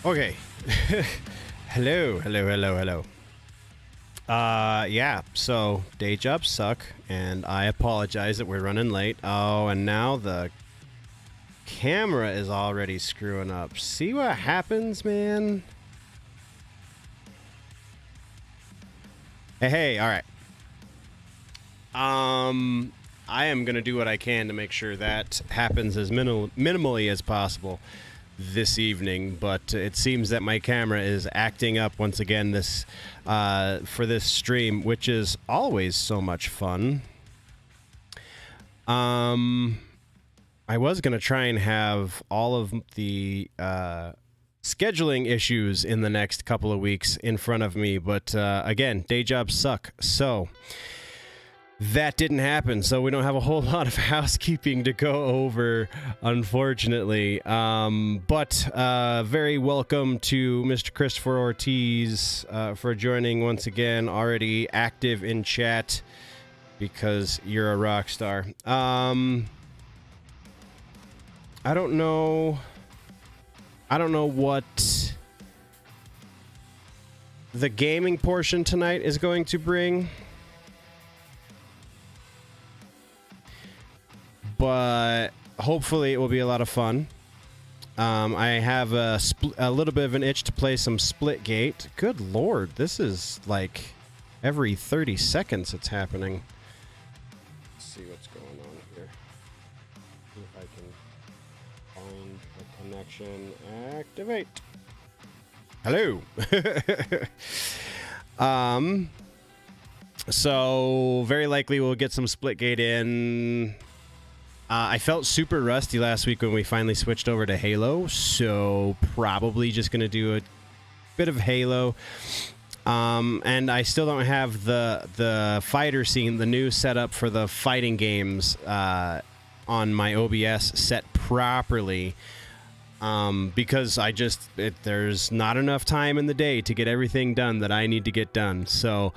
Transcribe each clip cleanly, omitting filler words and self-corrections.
Okay. Hello. Yeah, so day jobs suck, and I apologize that we're running late. Oh, and now the camera is already screwing up. See what happens, man? Hey, all right. I am going to do what I can to make sure that happens as minimally as possible this evening, but it seems that my camera is acting up once again this for this stream, which is always so much fun. I was going to try and have all of the scheduling issues in the next couple of weeks in front of me, but again, day jobs suck, so that didn't happen, so we don't have a whole lot of housekeeping to go over, unfortunately. But very welcome to Mr. Christopher Ortiz for joining once again, already active in chat because you're a rock star. I don't know what the gaming portion tonight is going to bring, but hopefully it will be a lot of fun. I have a little bit of an itch to play some Splitgate. Good lord, this is like every 30 seconds it's happening. Let's see what's going on here. If I can find the connection. Activate. Hello. So very likely we'll get some Splitgate in. I felt super rusty last week when we finally switched over to Halo, so probably just going to do a bit of Halo. And I still don't have the fighter scene, the new setup for the fighting games on my OBS set properly, because there's not enough time in the day to get everything done that I need to get done. So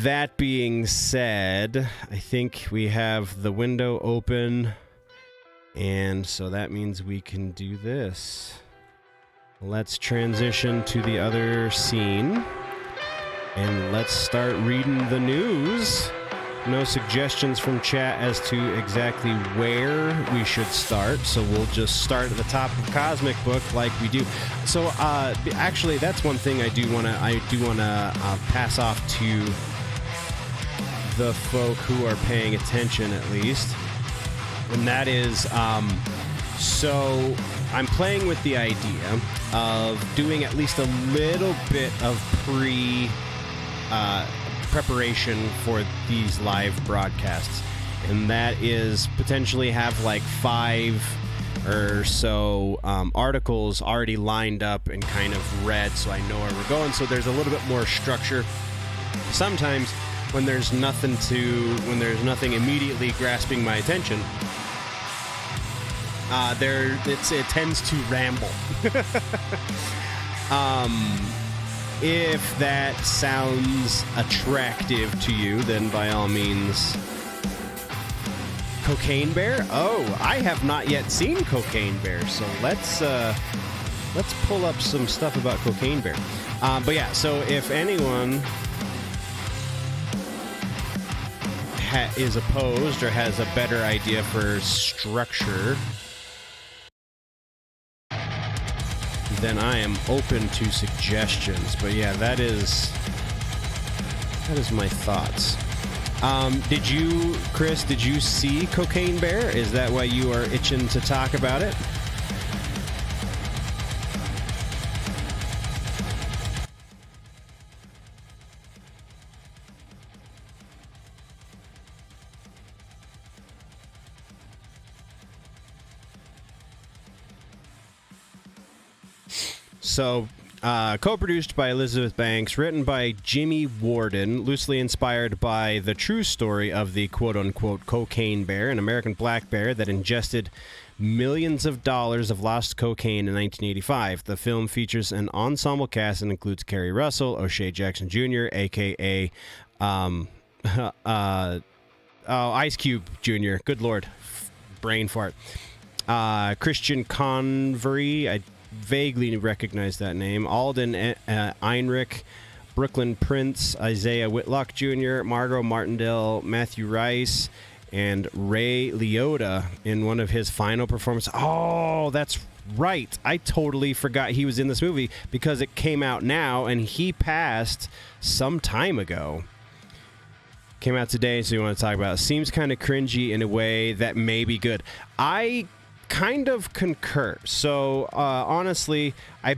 that being said, I think we have the window open, and so that means we can do this. Let's transition to the other scene, and let's start reading the news. No suggestions from chat as to exactly where we should start, so we'll just start at the top of Cosmic Book like we do. So, actually, that's one thing I do want to pass off to the folk who are paying attention, at least, and that is, so I'm playing with the idea of doing at least a little bit of preparation for these live broadcasts, and that is potentially have like 5 or so articles already lined up and kind of read, so I know where we're going, so there's a little bit more structure. Sometimes when there's nothing immediately grasping my attention, it tends to ramble. If that sounds attractive to you, then by all means. Cocaine Bear? Oh, I have not yet seen Cocaine Bear, so let's pull up some stuff about Cocaine Bear. But yeah, so if anyone is opposed or has a better idea for structure, then I am open to suggestions. But yeah, that is my thoughts. Chris, did you see Cocaine Bear? Is that why you are itching to talk about it? So, co-produced by Elizabeth Banks, written by Jimmy Warden, loosely inspired by the true story of the quote-unquote cocaine bear, an American black bear that ingested millions of dollars of lost cocaine in 1985. The film features an ensemble cast and includes Kerry Russell, O'Shea Jackson Jr., a.k.a. Ice Cube Jr., good lord, brain fart, Christian Convery, vaguely recognize that name. Alden Einrich, Brooklyn Prince, Isaiah Whitlock Jr., Margot Martindale, Matthew Rice, and Ray Liotta in one of his final performances. Oh, that's right. I totally forgot he was in this movie because it came out now, and he passed some time ago. Came out today, so you want to talk about it. Seems kind of cringy in a way that may be good. I kind of concur. So honestly, I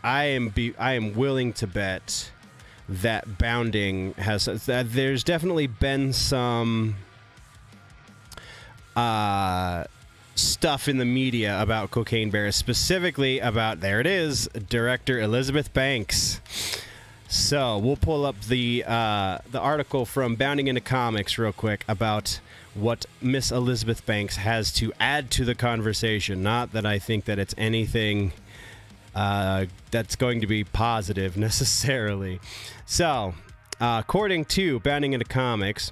am willing to bet that Bounding has. There's definitely been some stuff in the media about Cocaine Bear, specifically about, there it is, director Elizabeth Banks. So we'll pull up the article from Bounding into Comics real quick about what Miss Elizabeth Banks has to add to the conversation. Not that I think that it's anything that's going to be positive necessarily. So, according to Bounding into Comics,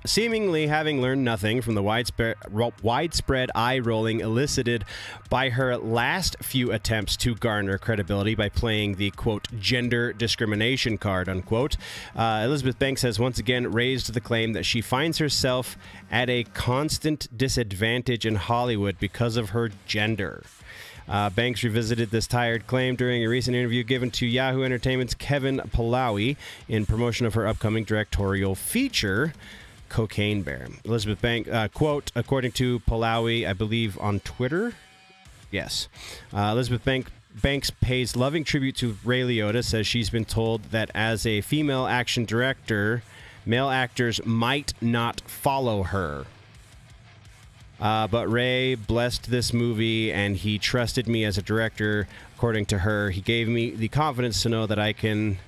seemingly having learned nothing from the widespread eye-rolling elicited by her last few attempts to garner credibility by playing the, quote, gender discrimination card, unquote, Elizabeth Banks has once again raised the claim that she finds herself at a constant disadvantage in Hollywood because of her gender. Banks revisited this tired claim during a recent interview given to Yahoo Entertainment's Kevin Palawi in promotion of her upcoming directorial feature, Cocaine Bear. Elizabeth Banks, quote, according to Palawi, I believe on Twitter. Yes. Elizabeth Banks pays loving tribute to Ray Liotta, says she's been told that as a female action director, male actors might not follow her. But Ray blessed this movie, and he trusted me as a director. According to her, he gave me the confidence to know that I can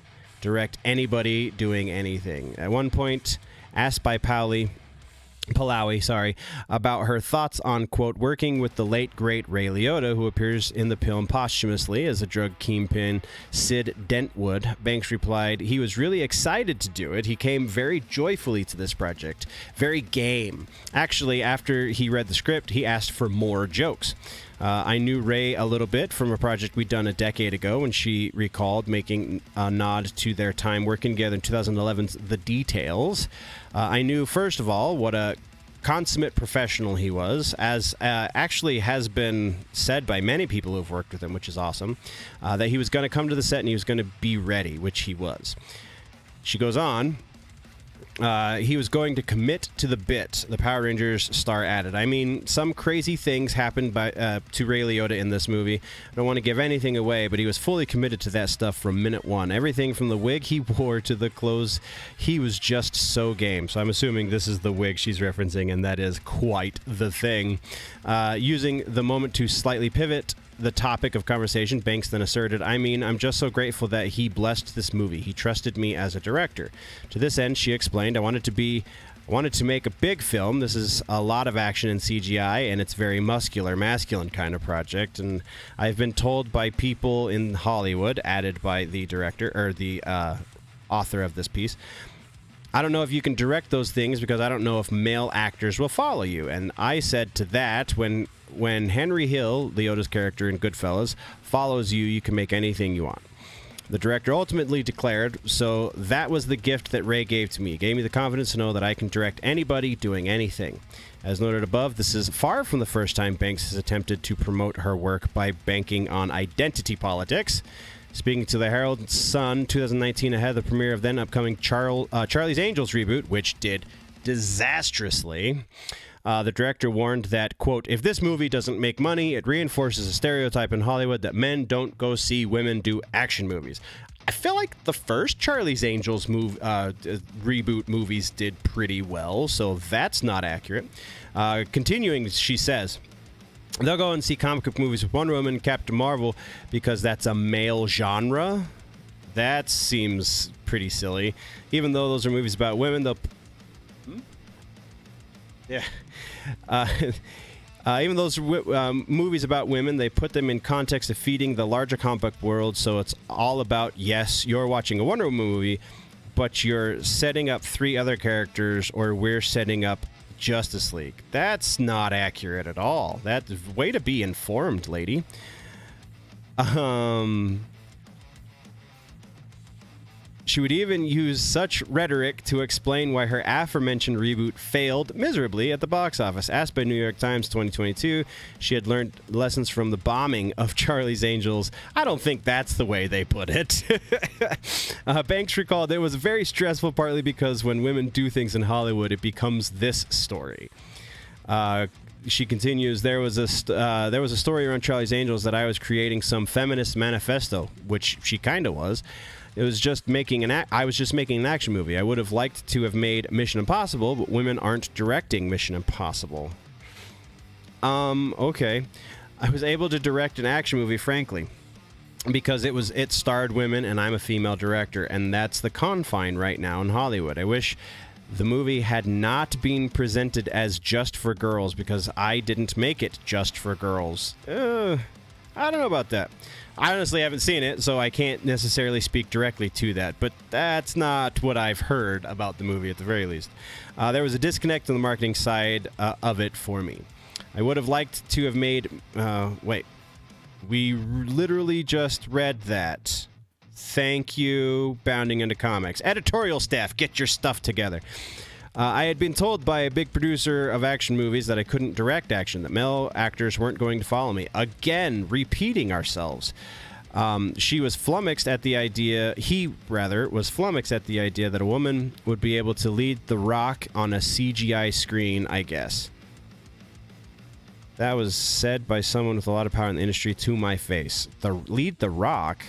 direct anybody doing anything. At one point, asked by Palawi, about her thoughts on, quote, working with the late, great Ray Liotta, who appears in the film posthumously as a drug kingpin, Sid Dentwood, Banks replied, he was really excited to do it. He came very joyfully to this project, very game. Actually, after he read the script, he asked for more jokes. I knew Ray a little bit from a project we'd done a decade ago, when she recalled making a nod to their time working together in 2011's The Details. I knew, first of all, what a consummate professional he was, as actually has been said by many people who've worked with him, which is awesome, that he was going to come to the set and he was going to be ready, which he was. She goes on. He was going to commit to the bit, the Power Rangers star added. I mean, some crazy things happened to Ray Liotta in this movie. I don't want to give anything away, but he was fully committed to that stuff from minute one. Everything from the wig he wore to the clothes, he was just so game. So I'm assuming this is the wig she's referencing, and that is quite the thing. Using the moment to slightly pivot the topic of conversation, Banks then asserted, I mean, I'm just so grateful that he blessed this movie. He trusted me as a director. To this end, she explained, I wanted to make a big film. This is a lot of action and CGI, and it's very masculine kind of project. And I've been told by people in Hollywood, added by the director, or the author of this piece, I don't know if you can direct those things because I don't know if male actors will follow you. And I said to that, when Henry Hill, Liotta's character in Goodfellas, follows you, you can make anything you want. The director ultimately declared, so that was the gift that Ray gave to me. He gave me the confidence to know that I can direct anybody doing anything. As noted above, this is far from the first time Banks has attempted to promote her work by banking on identity politics. Speaking to the Herald Sun, 2019, ahead of the premiere of then upcoming Charlie's Angels reboot, which did disastrously. The director warned that, quote, if this movie doesn't make money, it reinforces a stereotype in Hollywood that men don't go see women do action movies. I feel like the first Charlie's Angels reboot movies did pretty well, so that's not accurate. Continuing, she says, they'll go and see comic book movies with Wonder Woman and Captain Marvel because that's a male genre. That seems pretty silly. Even though those are movies about women, they'll... Yeah. Even those movies about women, they put them in context of feeding the larger comic book world, so it's all about, yes, you're watching a Wonder Woman movie, but you're setting up three other characters, or we're setting up Justice League. That's not accurate at all. That's way to be informed, lady. She would even use such rhetoric to explain why her aforementioned reboot failed miserably at the box office. Asked by New York Times 2022, she had learned lessons from the bombing of Charlie's Angels. I don't think that's the way they put it. Banks recalled it was very stressful, partly because when women do things in Hollywood, it becomes this story. She continues, there was a story around Charlie's Angels that I was creating some feminist manifesto, which she kind of was. It was just I was just making an action movie. I would have liked to have made Mission Impossible, but women aren't directing Mission Impossible. Okay. I was able to direct an action movie, frankly, because it starred women and I'm a female director, and that's the confine right now in Hollywood. I wish the movie had not been presented as just for girls, because I didn't make it just for girls. I don't know about that. I honestly haven't seen it, so I can't necessarily speak directly to that, but that's not what I've heard about the movie at the very least. There was a disconnect on the marketing side of it for me. I would have liked to have made... wait. We literally just read that. Thank you, Bounding into Comics. Editorial staff, get your stuff together. I had been told by a big producer of action movies that I couldn't direct action, that male actors weren't going to follow me. Again, repeating ourselves. He was flummoxed at the idea that a woman would be able to lead The Rock on a CGI screen, I guess. That was said by someone with a lot of power in the industry to my face. Lead The Rock?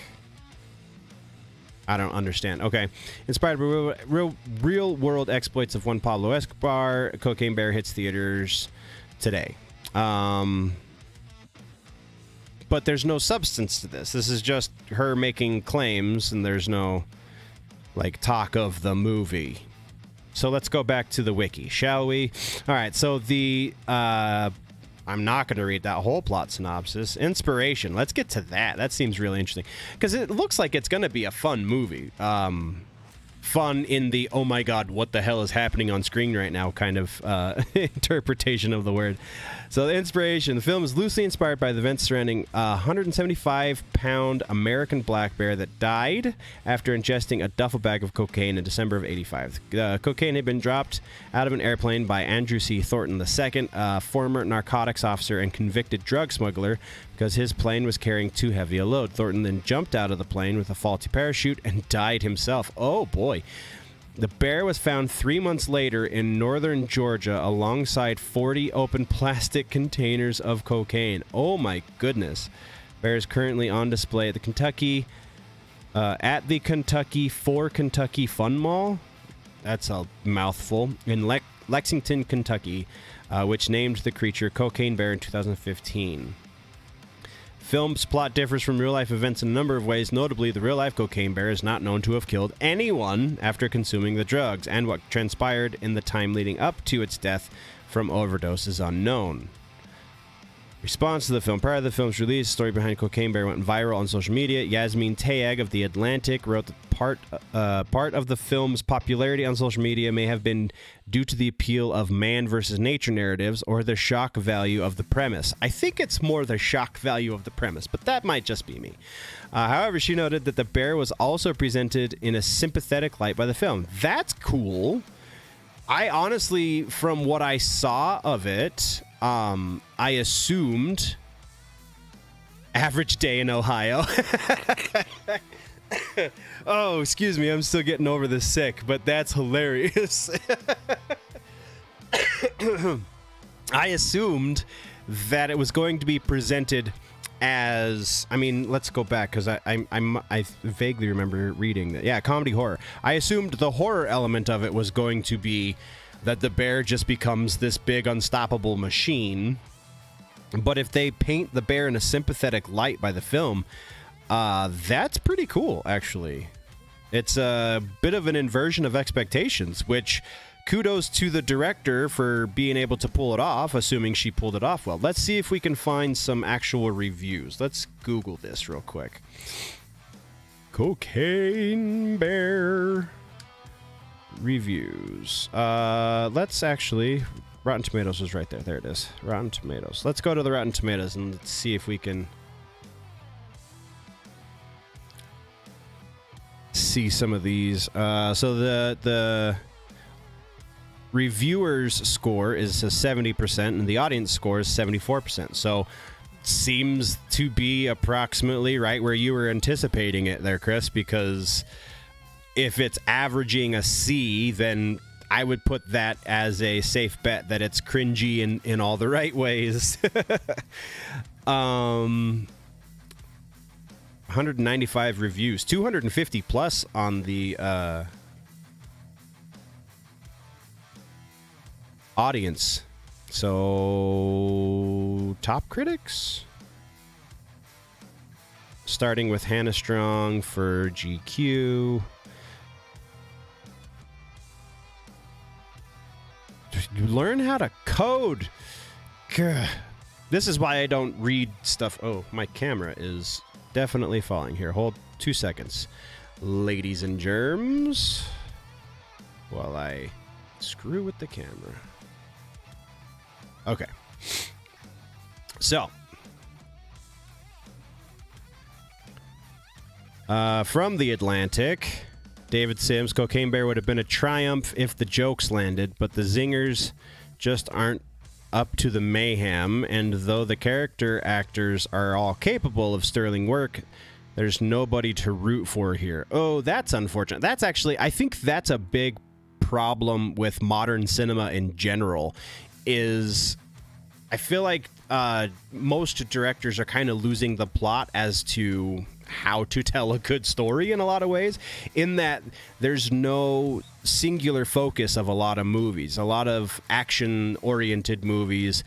I don't understand. Okay. Inspired by real-world exploits of one Pablo Escobar, Cocaine Bear hits theaters today. But there's no substance to this. This is just her making claims, and there's no, talk of the movie. So let's go back to the wiki, shall we? All right, so I'm not going to read that whole plot synopsis. Inspiration. Let's get to that. That seems really interesting. Because it looks like it's going to be a fun movie. Fun in the, oh my god, what the hell is happening on screen right now kind of interpretation of the word. So the inspiration. The film is loosely inspired by the events surrounding a 175-pound American black bear that died after ingesting a duffel bag of cocaine in December of '85. Cocaine had been dropped out of an airplane by Andrew C. Thornton II, a former narcotics officer and convicted drug smuggler, because his plane was carrying too heavy a load. Thornton then jumped out of the plane with a faulty parachute and died himself. Oh boy. The bear was found 3 months later in northern Georgia alongside 40 open plastic containers of cocaine. Oh my goodness. Bear is currently on display at the Kentucky Fun Mall. That's a mouthful. In Lexington, Kentucky, which named the creature Cocaine Bear in 2015. Film's plot differs from real-life events in a number of ways. Notably, the real-life cocaine bear is not known to have killed anyone after consuming the drugs, and what transpired in the time leading up to its death from overdose is unknown. Response to the film. Prior to the film's release, the story behind Cocaine Bear went viral on social media. Yasmin Tayeg of The Atlantic wrote that part of the film's popularity on social media may have been due to the appeal of man versus nature narratives or the shock value of the premise. I think it's more the shock value of the premise, but that might just be me. However, she noted that the bear was also presented in a sympathetic light by the film. That's cool. I honestly, from what I saw of it, I assumed average day in Ohio. Oh, excuse me. I'm still getting over this sick, but that's hilarious. I assumed that it was going to be presented as, I mean, let's go back because I vaguely remember reading that. Yeah, comedy horror. I assumed the horror element of it was going to be that the bear just becomes this big unstoppable machine. But if they paint the bear in a sympathetic light by the film, that's pretty cool, actually. It's a bit of an inversion of expectations, which kudos to the director for being able to pull it off, assuming she pulled it off well. Let's see if we can find some actual reviews. Let's Google this real quick. Cocaine Bear reviews. Let's actually... Rotten Tomatoes was right there. There it is. Rotten Tomatoes. Let's go to the Rotten Tomatoes and let's see if we can see some of these. So the reviewers score is a 70% and the audience score is 74%. So seems to be approximately right where you were anticipating it there, Chris, because if it's averaging a C, then I would put that as a safe bet that it's cringy in all the right ways. 195 reviews, 250 plus on the audience. So, top critics? Starting with Hannah Strong for GQ. Learn how to code. Gah. This is why I don't read stuff. Oh, my camera is definitely falling here. Hold 2 seconds. Ladies and germs. While I screw with the camera. Okay. So. From The Atlantic, David Sims, Cocaine Bear would have been a triumph if the jokes landed, but the zingers just aren't up to the mayhem, and though the character actors are all capable of sterling work, there's nobody to root for here. Oh, that's unfortunate. That's actually, I think that's a big problem with modern cinema in general, is I feel like most directors are kind of losing the plot as to how to tell a good story in a lot of ways, in that there's no singular focus of a lot of movies. A lot of action-oriented movies,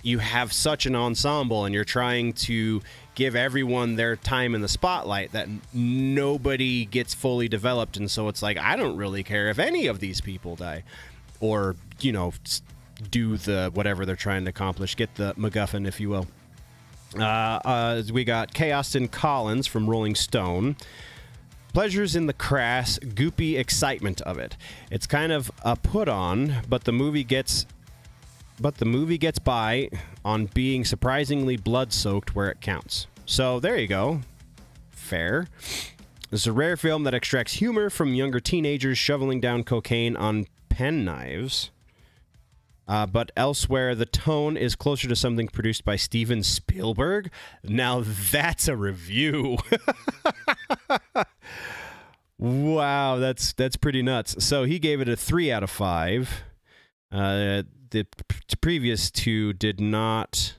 you have such an ensemble and you're trying to give everyone their time in the spotlight that nobody gets fully developed, and so it's like, I don't really care if any of these people die. Or, you know, do the whatever they're trying to accomplish, get the MacGuffin, if you will. We got K. Austin Collins from Rolling Stone. Pleasures in the crass, goopy excitement of it. It's kind of a put-on, but the movie gets by on being surprisingly blood-soaked where it counts. So there you go. Fair. It's a rare film that extracts humor from younger teenagers shoveling down cocaine on penknives. But elsewhere, the tone is closer to something produced by Steven Spielberg. Now that's a review. Wow, that's pretty nuts. So he gave it a 3 out of 5. The previous two did not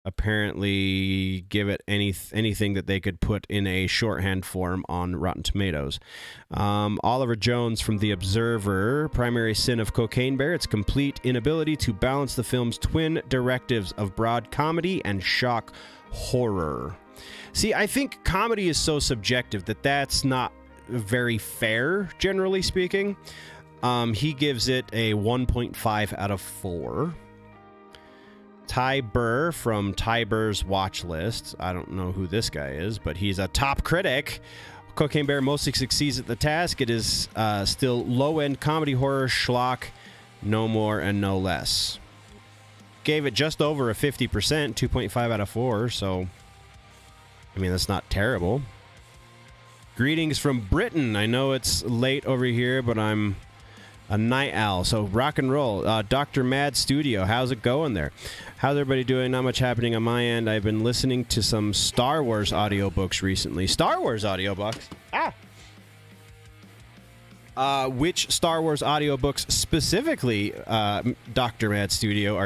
apparently give it anything that they could put in a shorthand form on Rotten Tomatoes. Oliver Jones from The Observer, primary sin of Cocaine Bear, its complete inability to balance the film's twin directives of broad comedy and shock horror. See, I think comedy is so subjective that that's not very fair, generally speaking. He gives it a 1.5 out of 4. Ty Burr from Ty Burr's Watch List. I don't know who this guy is, but he's a top critic. Cocaine Bear mostly succeeds at the task. It is still low-end comedy horror schlock, no more and no less. Gave it just over a 50%, 2.5 out of 4, so, I mean, that's not terrible. Greetings from Britain. I know it's late over here, but I'm a night owl, so rock and roll. Dr. Mad Studio, how's it going there? How's everybody doing? Not much happening on my end. I've been listening to some Star Wars audiobooks recently. Star Wars audiobooks? Which Star Wars audiobooks specifically, Dr. Mad Studio,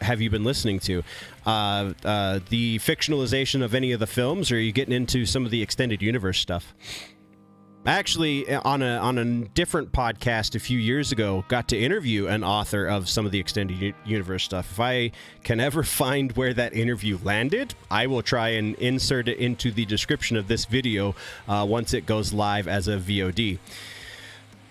have you been listening to? The fictionalization of any of the films, or are you getting into some of the extended universe stuff? Actually, on a different podcast a few years ago, got to interview an author of some of the extended universe stuff. If I can ever find where that interview landed, I will try and insert it into the description of this video once it goes live as a VOD.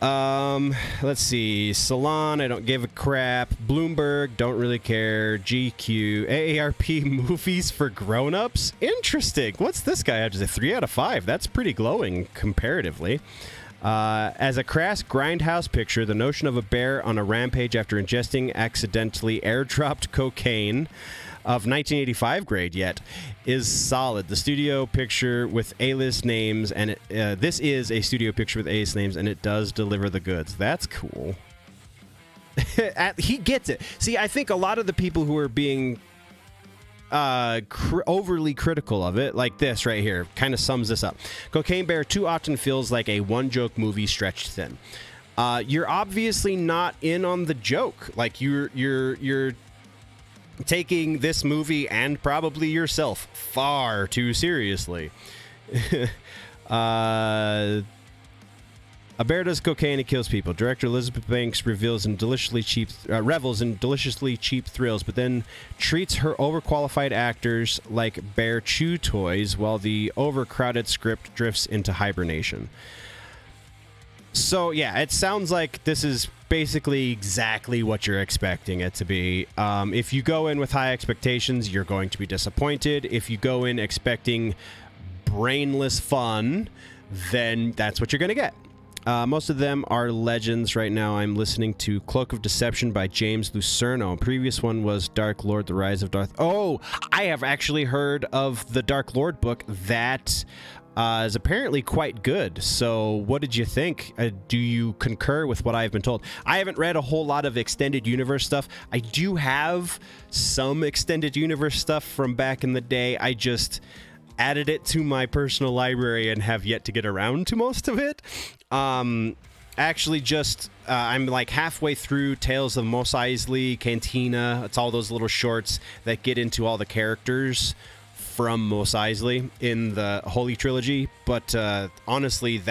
Let's see. Salon, I don't give a crap. Bloomberg, don't really care. GQ, AARP, movies for grown-ups. Interesting. What's this guy have to say? 3 out of 5. That's pretty glowing comparatively. As a crass grindhouse picture, the notion of a bear on a rampage after ingesting accidentally airdropped cocaine of 1985 grade yet is solid. The studio picture with A-list names, and this is a studio picture with A-list names, and it does deliver the goods. That's cool. He gets it. See, I think a lot of the people who are being overly critical of it, like this right here, kind of sums this up. Cocaine Bear too often feels like a one-joke movie stretched thin. You're obviously not in on the joke. Like you're taking this movie and probably yourself far too seriously. A bear does cocaine and kills people. Director Elizabeth Banks revels in deliciously cheap thrills, but then treats her overqualified actors like bear chew toys while the overcrowded script drifts into hibernation. So, yeah, it sounds like this is basically exactly what you're expecting it to be. If you go in with high expectations, you're going to be disappointed. If you go in expecting brainless fun, then that's what you're going to get. Most of them are legends right now. I'm listening to Cloak of Deception by James Lucerno. Previous one was Dark Lord, The Rise of Darth... Oh, I have actually heard of the Dark Lord book. That is apparently quite good. So what did you think? Do you concur with what I've been told? I haven't read a whole lot of Extended Universe stuff. I do have some Extended Universe stuff from back in the day. I just added it to my personal library and have yet to get around to most of it. Actually, I'm like halfway through Tales of Mos Eisley, Cantina. It's all those little shorts that get into all the characters from Mos Eisley in the Holy Trilogy. But honestly,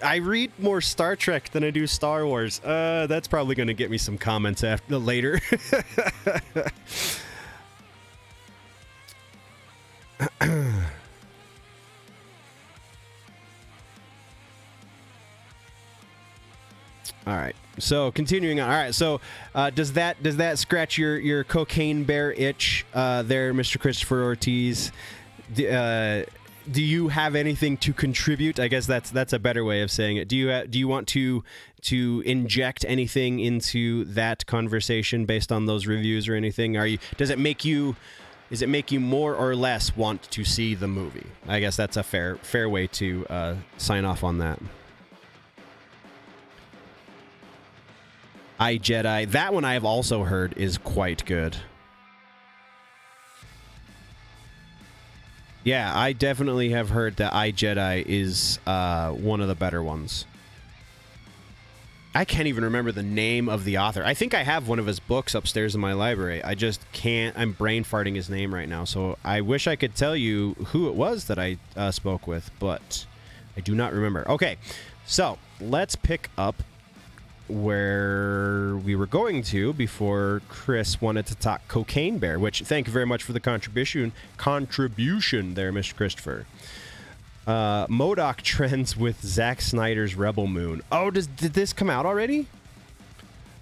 I read more Star Trek than I do Star Wars. That's probably going to get me some comments later. All right. So continuing on. All right. So does that scratch your cocaine bear itch there, Mr. Christopher Ortiz? Do you have anything to contribute? I guess that's a better way of saying it. Do you want to inject anything into that conversation based on those reviews or anything? Does it make you more or less want to see the movie? I guess that's a fair way to sign off on that. I, Jedi. That one I have also heard is quite good. Yeah, I definitely have heard that I, Jedi is one of the better ones. I can't even remember the name of the author. I think I have one of his books upstairs in my library. I just can't. I'm brain farting his name right now. So I wish I could tell you who it was that I spoke with, but I do not remember. Okay, so let's pick up where we were going to before Chris wanted to talk Cocaine Bear, which thank you very much for the contribution there, Mr. Christopher. MODOK trends with Zack Snyder's Rebel Moon. Oh, did this come out already?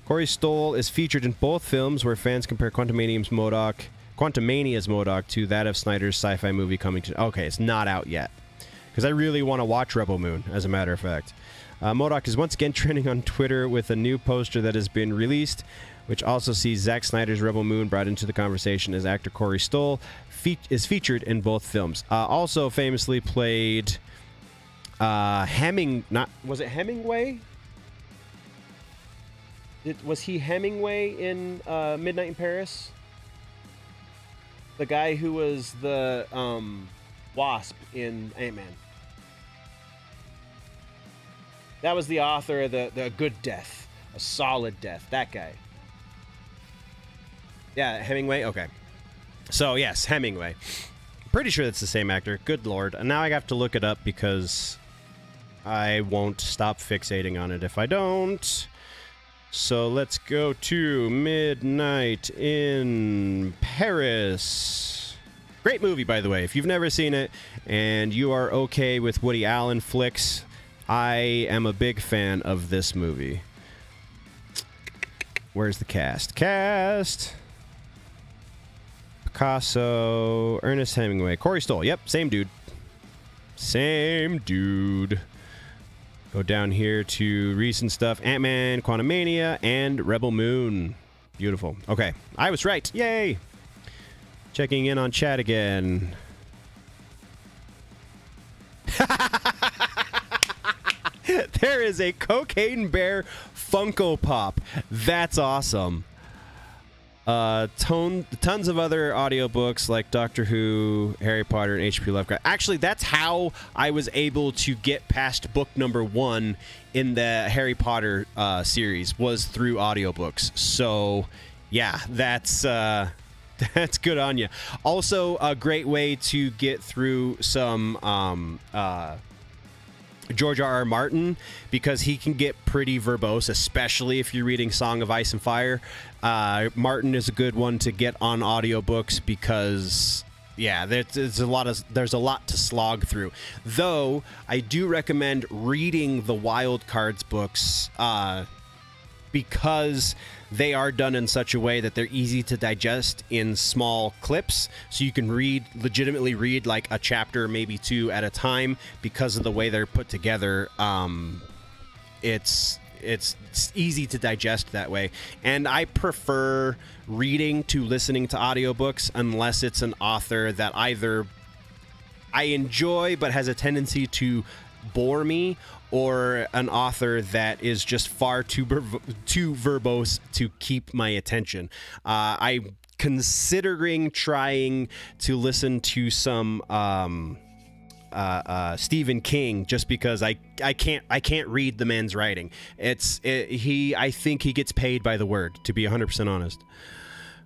Corey Stoll is featured in both films where fans compare Quantumania's MODOK to that of Snyder's sci-fi movie coming to... Okay, it's not out yet. Because I really want to watch Rebel Moon, as a matter of fact. MODOK is once again trending on Twitter with a new poster that has been released, which also sees Zack Snyder's Rebel Moon brought into the conversation as actor Corey Stoll is featured in both films. Also famously played was it Hemingway? Was he Hemingway in Midnight in Paris? The guy who was the Wasp in Ant-Man. That was the author of the Good Death, A Solid Death. That guy. Yeah, Hemingway. Okay. So yes, Hemingway. Pretty sure that's the same actor. Good lord. And now I have to look it up because I won't stop fixating on it if I don't. So let's go to Midnight in Paris. Great movie, by the way. If you've never seen it and you are okay with Woody Allen flicks, I am a big fan of this movie. Where's the cast? Picasso, Ernest Hemingway, Corey Stoll. Yep, same dude. Go down here to recent stuff. Ant-Man, Quantumania, and Rebel Moon. Beautiful. Okay, I was right. Yay! Checking in on chat again. There is a Cocaine Bear Funko Pop. That's awesome. Tons of other audiobooks like Doctor Who, Harry Potter, and H.P. Lovecraft. Actually, that's how I was able to get past book number 1 in the Harry Potter series, was through audiobooks. So, yeah, that's good on you. Also, a great way to get through some George R.R. Martin, because he can get pretty verbose, especially if you're reading Song of Ice and Fire. Martin is a good one to get on audiobooks because, yeah, there's a lot to slog through. Though I do recommend reading the Wild Cards books because they are done in such a way that they're easy to digest in small clips, so you can legitimately read like a chapter, maybe 2 at a time, because of the way they're put together. It's easy to digest that way, and I prefer reading to listening to audiobooks unless it's an author that either I enjoy but has a tendency to bore me, or an author that is just far too verbose to keep my attention. I'm considering trying to listen to some Stephen King, just because I can't read the man's writing. I think he gets paid by the word, to be 100% honest.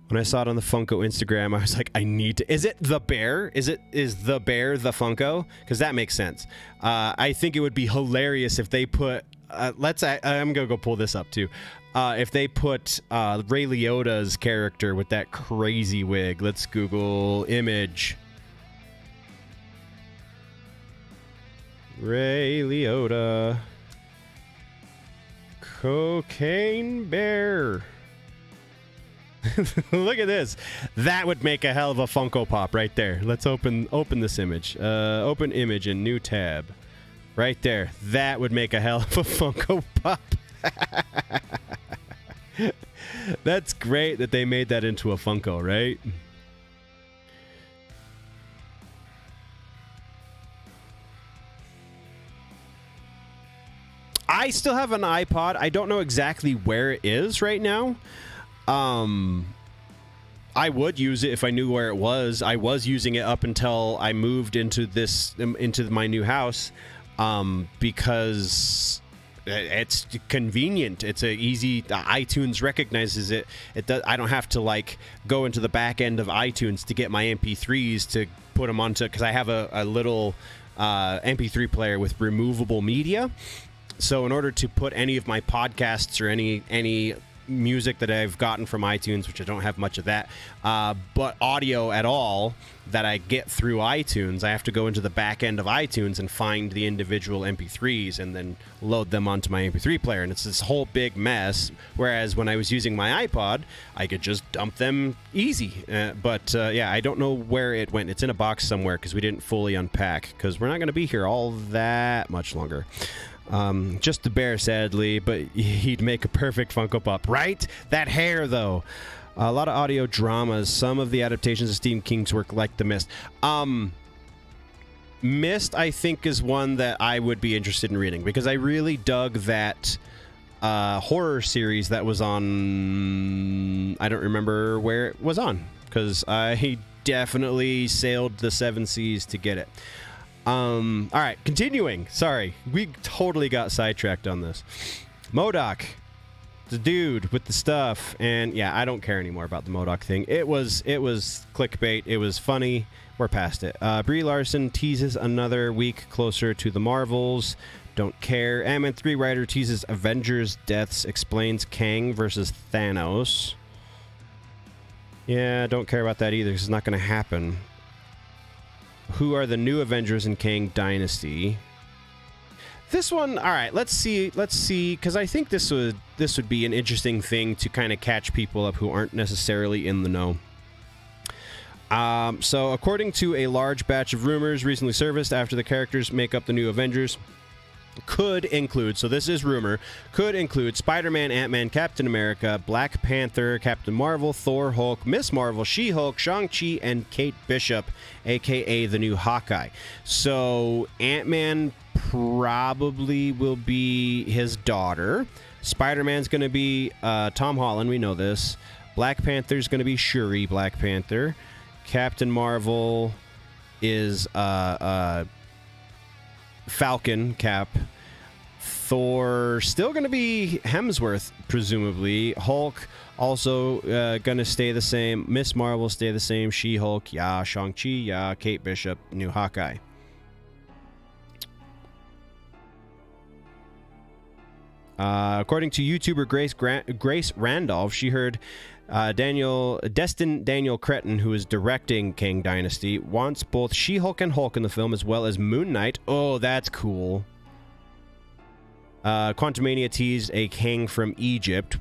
When I saw it on the Funko Instagram, I was like, I need to. Is it the bear? Is the bear the Funko? Because that makes sense. I think it would be hilarious if they put. I'm gonna go pull this up too. If they put Ray Liotta's character with that crazy wig. Let's Google image. Ray Liotta. Cocaine Bear. Look at this. That would make a hell of a Funko Pop right there. Let's open this image. Open image in new tab. Right there. That would make a hell of a Funko Pop. That's great that they made that into a Funko, right? I still have an iPod. I don't know exactly where it is right now. I would use it if I knew where it was. I was using it up until I moved into my new house, because it's convenient. It's easy. iTunes recognizes it. I don't have to like go into the back end of iTunes to get my MP3s to put them onto, because I have a little MP3 player with removable media. So in order to put any of my podcasts or any music that I've gotten from iTunes, which I don't have much of that, but audio at all that I get through iTunes, I have to go into the back end of iTunes and find the individual MP3s and then load them onto my MP3 player, and it's this whole big mess. Whereas when I was using my iPod, I could just dump them easy. But yeah, I don't know where it went. It's in a box somewhere because we didn't fully unpack, because we're not going to be here all that much longer. Just the bear, sadly, but he'd make a perfect Funko Pop, right? That hair, though. A lot of audio dramas. Some of the adaptations of Stephen King's work, like The Mist. Mist, I think, is one that I would be interested in reading, because I really dug that horror series that was on... I don't remember where it was on, because I definitely sailed the 7 seas to get it. All right, continuing. Sorry, we totally got sidetracked on this. MODOK, the dude with the stuff, and yeah, I don't care anymore about the MODOK thing. It was clickbait. It was funny. We're past it. Brie Larson teases another week closer to the Marvels. Don't care. Ant-Man 3 writer teases Avengers deaths, explains Kang versus Thanos. Yeah, don't care about that either, because it's not going to happen. Who are the new Avengers in Kang Dynasty? This one, all right, let's see, because I think this would be an interesting thing to kind of catch people up who aren't necessarily in the know. So, according to a large batch of rumors recently surfaced after the characters make up the new Avengers, could include, so this is rumor, could include Spider-Man, Ant-Man, Captain America, Black Panther, Captain Marvel, Thor, Hulk, Miss Marvel, She-Hulk, Shang-Chi, and Kate Bishop, aka the new Hawkeye. So Ant-Man probably will be his daughter. Spider-Man's going to be Tom Holland, we know this. Black Panther's going to be Shuri Black Panther. Captain Marvel is Falcon Cap. Thor still going to be Hemsworth, presumably. Hulk also going to stay the same. Miss Marvel stay the same. She-Hulk, yeah. Shang-Chi, yeah. Kate Bishop, new Hawkeye. According to YouTuber Grace Randolph, she heard Daniel Cretton, who is directing Kang Dynasty, wants both She-Hulk and Hulk in the film, as well as Moon Knight. Oh, that's cool. Quantumania teased a Kang from Egypt,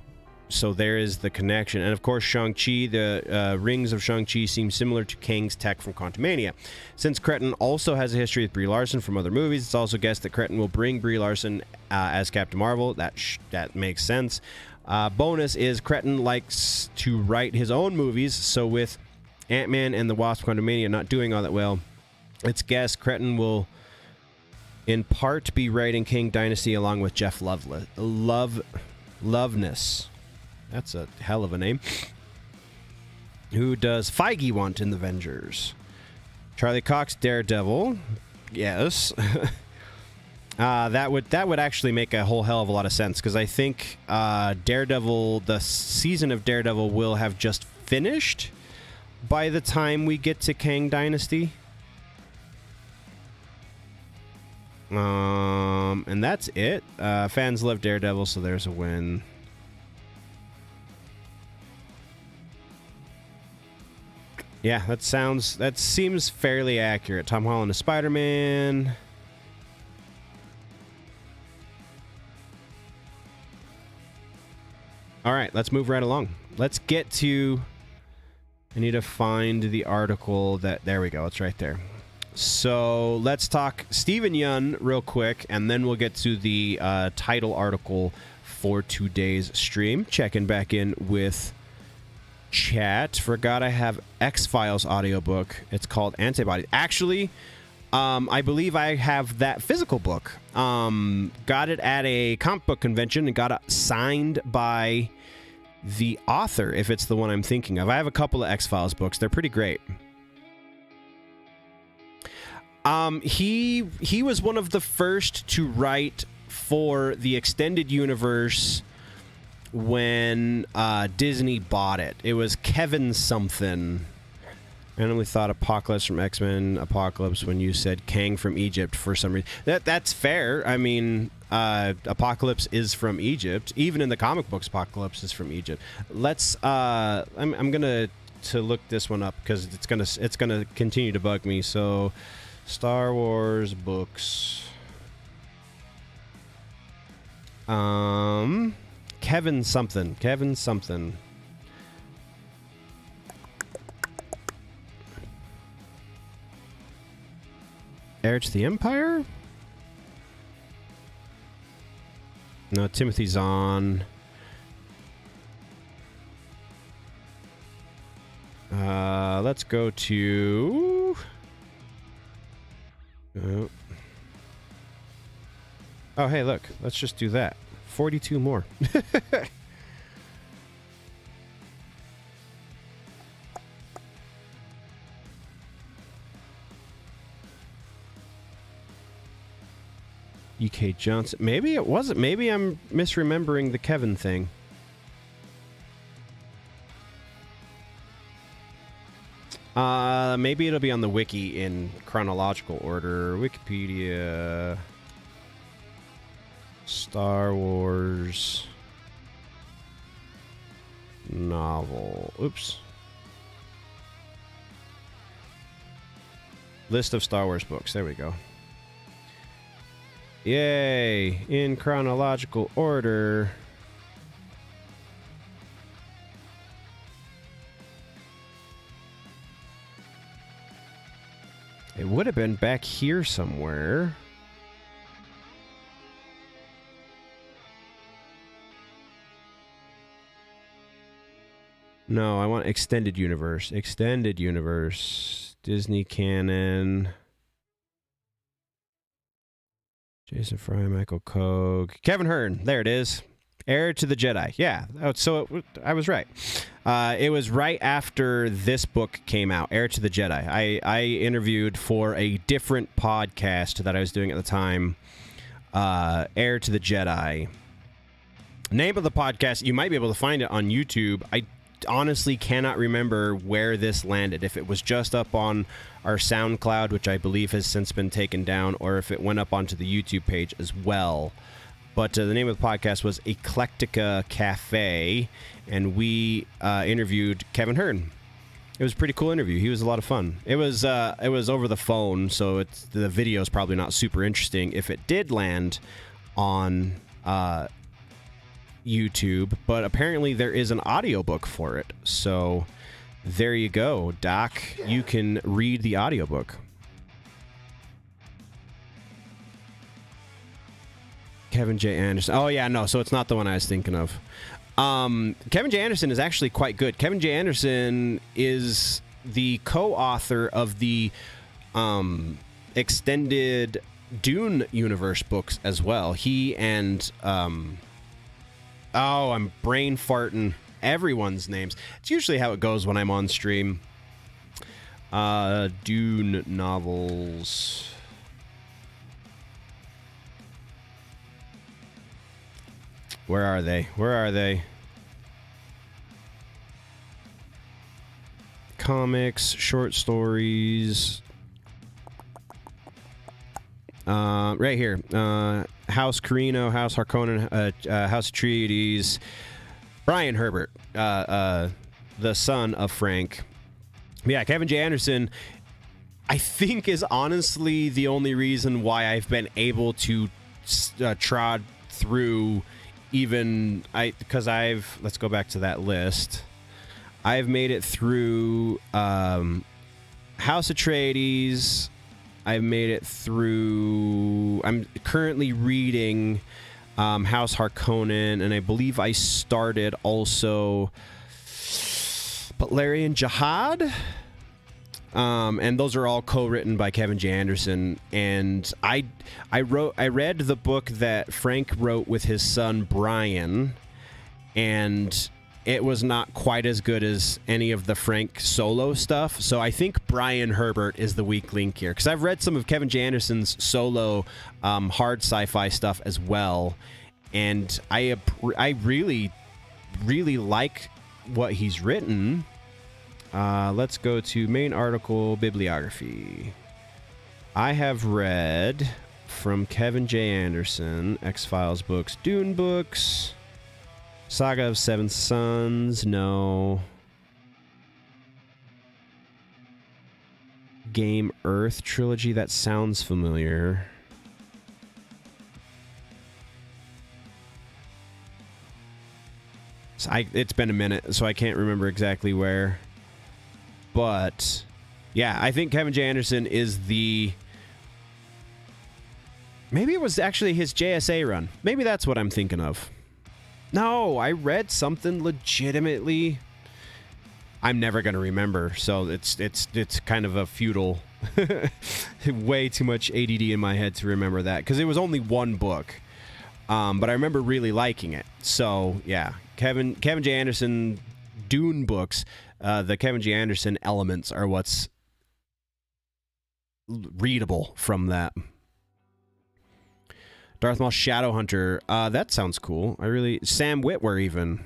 so there is the connection. And of course, Shang-Chi, the rings of Shang-Chi seem similar to Kang's tech from Quantumania. Since Cretton also has a history with Brie Larson from other movies, it's also guessed that Cretton will bring Brie Larson as Captain Marvel. That makes sense. Bonus is Cretton likes to write his own movies, so with Ant-Man and the Wasp Quantumania not doing all that well, it's guessed Cretton will in part be writing Kang Dynasty along with Jeff Loveness. That's a hell of a name. Who does Feige want in the Avengers? Charlie Cox, Daredevil. Yes. That would actually make a whole hell of a lot of sense, because I think Daredevil, the season of Daredevil, will have just finished by the time we get to Kang Dynasty. And that's it. Fans love Daredevil, so there's a win. Yeah, that seems fairly accurate. Tom Holland is Spider-Man. All right, let's move right along. Let's get to... I need to find the article that... There we go, it's right there. So let's talk Steven Yeun real quick, and then we'll get to the title article for today's stream. Checking back in with chat. Forgot I have X-Files audiobook. It's called Antibodies. Actually, I believe I have that physical book. Got it at a comic book convention and got it signed by the author, if it's the one I'm thinking of. I have a couple of X-Files books. They're pretty great. He was one of the first to write for the extended universe when Disney bought it. It was Kevin something. I randomly thought Apocalypse from X-Men Apocalypse when you said Kang from Egypt for some reason. That's fair. I mean, Apocalypse is from Egypt. Even in the comic books, Apocalypse is from Egypt. Let's I'm gonna look this one up because it's gonna continue to bug me. So Star Wars books. Kevin something. Heir to the Empire? No, Timothy Zahn. Let's go to... Oh, hey, look. Let's just do that. 42 more. E.K. Johnson. Maybe it wasn't. Maybe I'm misremembering the Kevin thing. Maybe it'll be on the wiki in chronological order. Wikipedia. Star Wars novel. Oops. List of Star Wars books. There we go. Yay! In chronological order. It would have been back here somewhere. No, I want extended universe. Extended universe. Disney canon. Jason Fry, Michael Koch. Kevin Hearn. There it is. Heir to the Jedi. Yeah. Oh, so I was right. It was right after this book came out, Heir to the Jedi. I interviewed for a different podcast that I was doing at the time, Heir to the Jedi. Name of the podcast, you might be able to find it on YouTube. I honestly cannot remember where this landed. If it was just up on our SoundCloud, which I believe has since been taken down, or if it went up onto the YouTube page as well. But the name of the podcast was Eclectica Cafe, and we interviewed Kevin Hearn. It was a pretty cool interview. He was a lot of fun. It was over the phone, so the video is probably not super interesting if it did land on YouTube, but apparently there is an audiobook for it. So there you go, Doc. You can read the audiobook. Kevin J. Anderson. Oh, yeah, no, so it's not the one I was thinking of. Kevin J. Anderson is actually quite good. Kevin J. Anderson is the co-author of the extended Dune universe books as well. He and... I'm brain farting everyone's names. It's usually how it goes when I'm on stream. Dune novels... Where are they? Where are they? Comics, short stories. Right here. House Carino, House Harkonnen, House Atreides. Brian Herbert, the son of Frank. Yeah, Kevin J. Anderson, I think, is honestly the only reason why I've been able to trod through... let's go back to that list. I've made it through House Atreides. I've made it through... I'm currently reading House Harkonnen, and I believe I started also Butlerian Jihad. And those are all co-written by Kevin J. Anderson. And I read the book that Frank wrote with his son Brian, and it was not quite as good as any of the Frank solo stuff. So I think Brian Herbert is the weak link here, because I've read some of Kevin J. Anderson's solo hard sci-fi stuff as well, and I really, really like what he's written. Let's go to main article bibliography. I have read from Kevin J. Anderson, X-Files books, Dune books, Saga of Seven Sons, no. Game Earth trilogy, that sounds familiar. It's been a minute, so I can't remember exactly where. But, yeah, I think Kevin J. Anderson is the... Maybe it was actually his JSA run. Maybe that's what I'm thinking of. No, I read something legitimately... I'm never going to remember, so it's kind of a futile... way too much ADD in my head to remember that, because it was only one book. But I remember really liking it. So, yeah, Kevin J. Anderson Dune books... the Kevin J. Anderson elements are what's readable from that. Darth Maul Shadowhunter. That sounds cool. Sam Witwer even.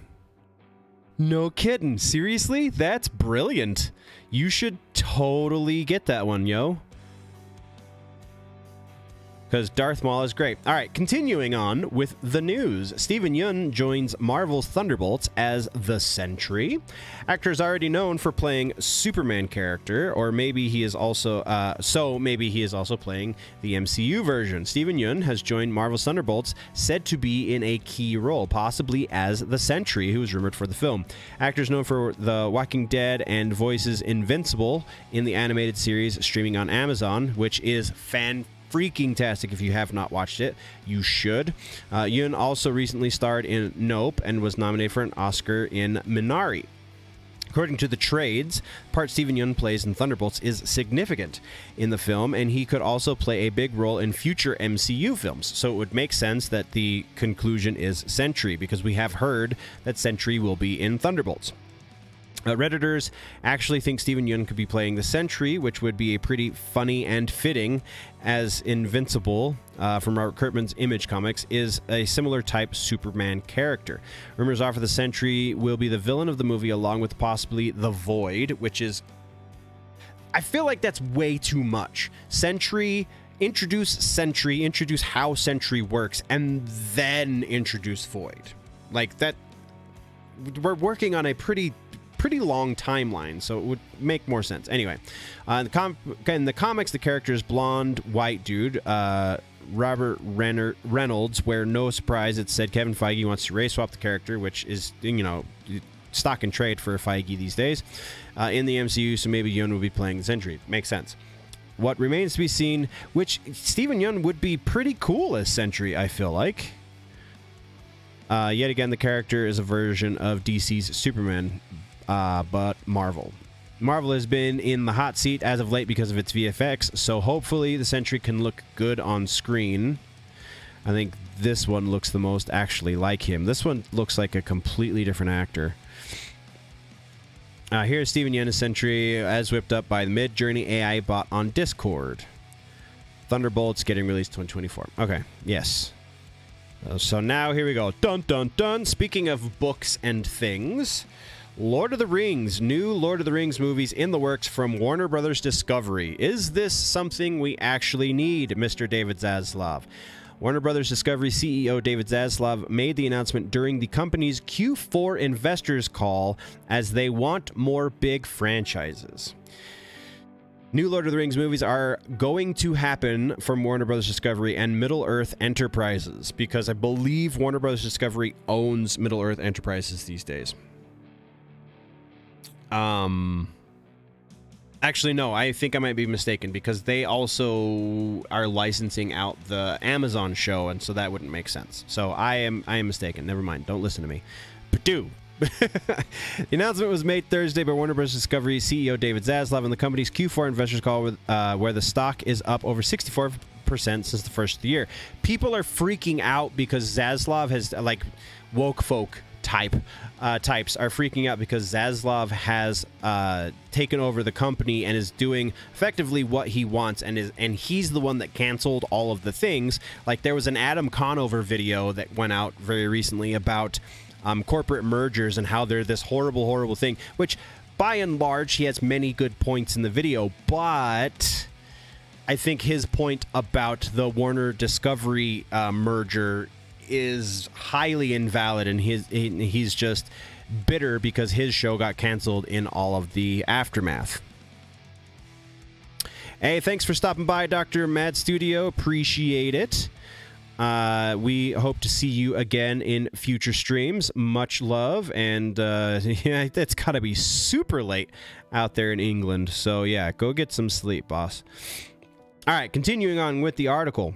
No kidding. Seriously? That's brilliant. You should totally get that one, yo. Because Darth Maul is great. All right, continuing on with the news. Steven Yeun joins Marvel's Thunderbolts as the Sentry. Actor is already known for playing Superman character, or maybe he is also playing the MCU version. Steven Yeun has joined Marvel's Thunderbolts, said to be in a key role, possibly as the Sentry, who is rumored for the film. Actor is known for The Walking Dead and voices Invincible in the animated series streaming on Amazon, which is freaking-tastic. If you have not watched it, you should. Yuen also recently starred in Nope and was nominated for an Oscar in Minari. According to the trades, the part Steven Yeun plays in Thunderbolts is significant in the film, and he could also play a big role in future MCU films. So it would make sense that the conclusion is SENTRY, because we have heard that SENTRY will be in Thunderbolts. Redditors actually think Steven Yeun could be playing the Sentry, which would be a pretty funny and fitting, as Invincible from Robert Kirkman's Image Comics is a similar type Superman character. Rumors offer the Sentry will be the villain of the movie, along with possibly the Void, which is... I feel like that's way too much. Introduce how Sentry works, and then introduce Void. Like, that... We're working on a pretty long timeline, so it would make more sense. Anyway, in the comics, the character is blonde, white dude, Robert Reynolds, where no surprise, it said Kevin Feige wants to race swap the character, which is, stock and trade for Feige these days, in the MCU, so maybe Yeun will be playing the Sentry. Makes sense. What remains to be seen, which Steven Yeun would be pretty cool as Sentry, I feel like. Yet again, the character is a version of DC's Superman, but Marvel. Marvel has been in the hot seat as of late because of its VFX, so hopefully the Sentry can look good on screen. I think this one looks the most actually like him. This one looks like a completely different actor. Here's Steven Yeun as Sentry, as whipped up by the Mid-Journey AI bot on Discord. Thunderbolts getting released 2024. Okay, yes. So now here we go. Dun dun dun. Speaking of books and things, Lord of the Rings, new Lord of the Rings movies in the works from Warner Brothers Discovery. Is this something we actually need, Mr. David Zaslav? Warner Brothers Discovery CEO David Zaslav made the announcement during the company's Q4 investors call, as they want more big franchises. New Lord of the Rings movies are going to happen from Warner Brothers Discovery and Middle-earth Enterprises, because I believe Warner Brothers Discovery owns Middle-earth Enterprises these days. Actually, no, I think I might be mistaken, because they also are licensing out the Amazon show, and so that wouldn't make sense. So I am mistaken. Never mind. Don't listen to me. Purdue. The announcement was made Thursday by Warner Bros. Discovery CEO David Zaslav in the company's Q4 investors call, where the stock is up over 64% since the first of the year. People are freaking out because Zaslav has, like, woke folk types are freaking out because Zaslav has taken over the company and is doing effectively what he wants, and he's the one that canceled all of the things. Like, there was an Adam Conover video that went out very recently about corporate mergers and how they're this horrible thing, which by and large he has many good points in the video, but I think his point about the Warner Discovery merger is highly invalid, and he's just bitter because his show got canceled in all of the aftermath. Hey, thanks for stopping by, Dr. Mad Studio. Appreciate it. We hope to see you again in future streams. Much love, and yeah, it's gotta be super late out there in England, so yeah, go get some sleep, boss. All right, continuing on with the article.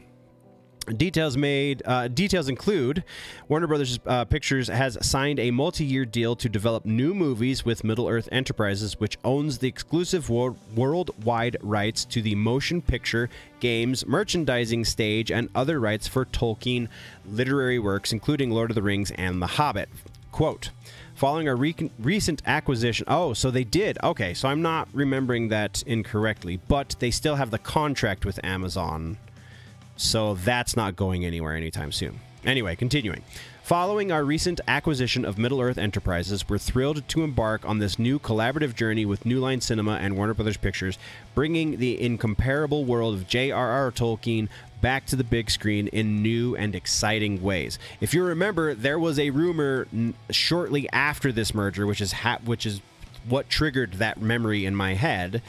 Details include Warner Brothers Pictures has signed a multi-year deal to develop new movies with Middle-earth Enterprises, which owns the exclusive worldwide rights to the motion picture, games, merchandising, stage, and other rights for Tolkien literary works, including Lord of the Rings and The Hobbit. Quote, following a recent acquisition... Oh, so they did. Okay, so I'm not remembering that incorrectly, but they still have the contract with Amazon. So that's not going anywhere anytime soon. Anyway, continuing. Following our recent acquisition of Middle-earth Enterprises, we're thrilled to embark on this new collaborative journey with New Line Cinema and Warner Brothers Pictures, bringing the incomparable world of J.R.R. Tolkien back to the big screen in new and exciting ways. If you remember, there was a rumor shortly after this merger, which is what triggered that memory in my head.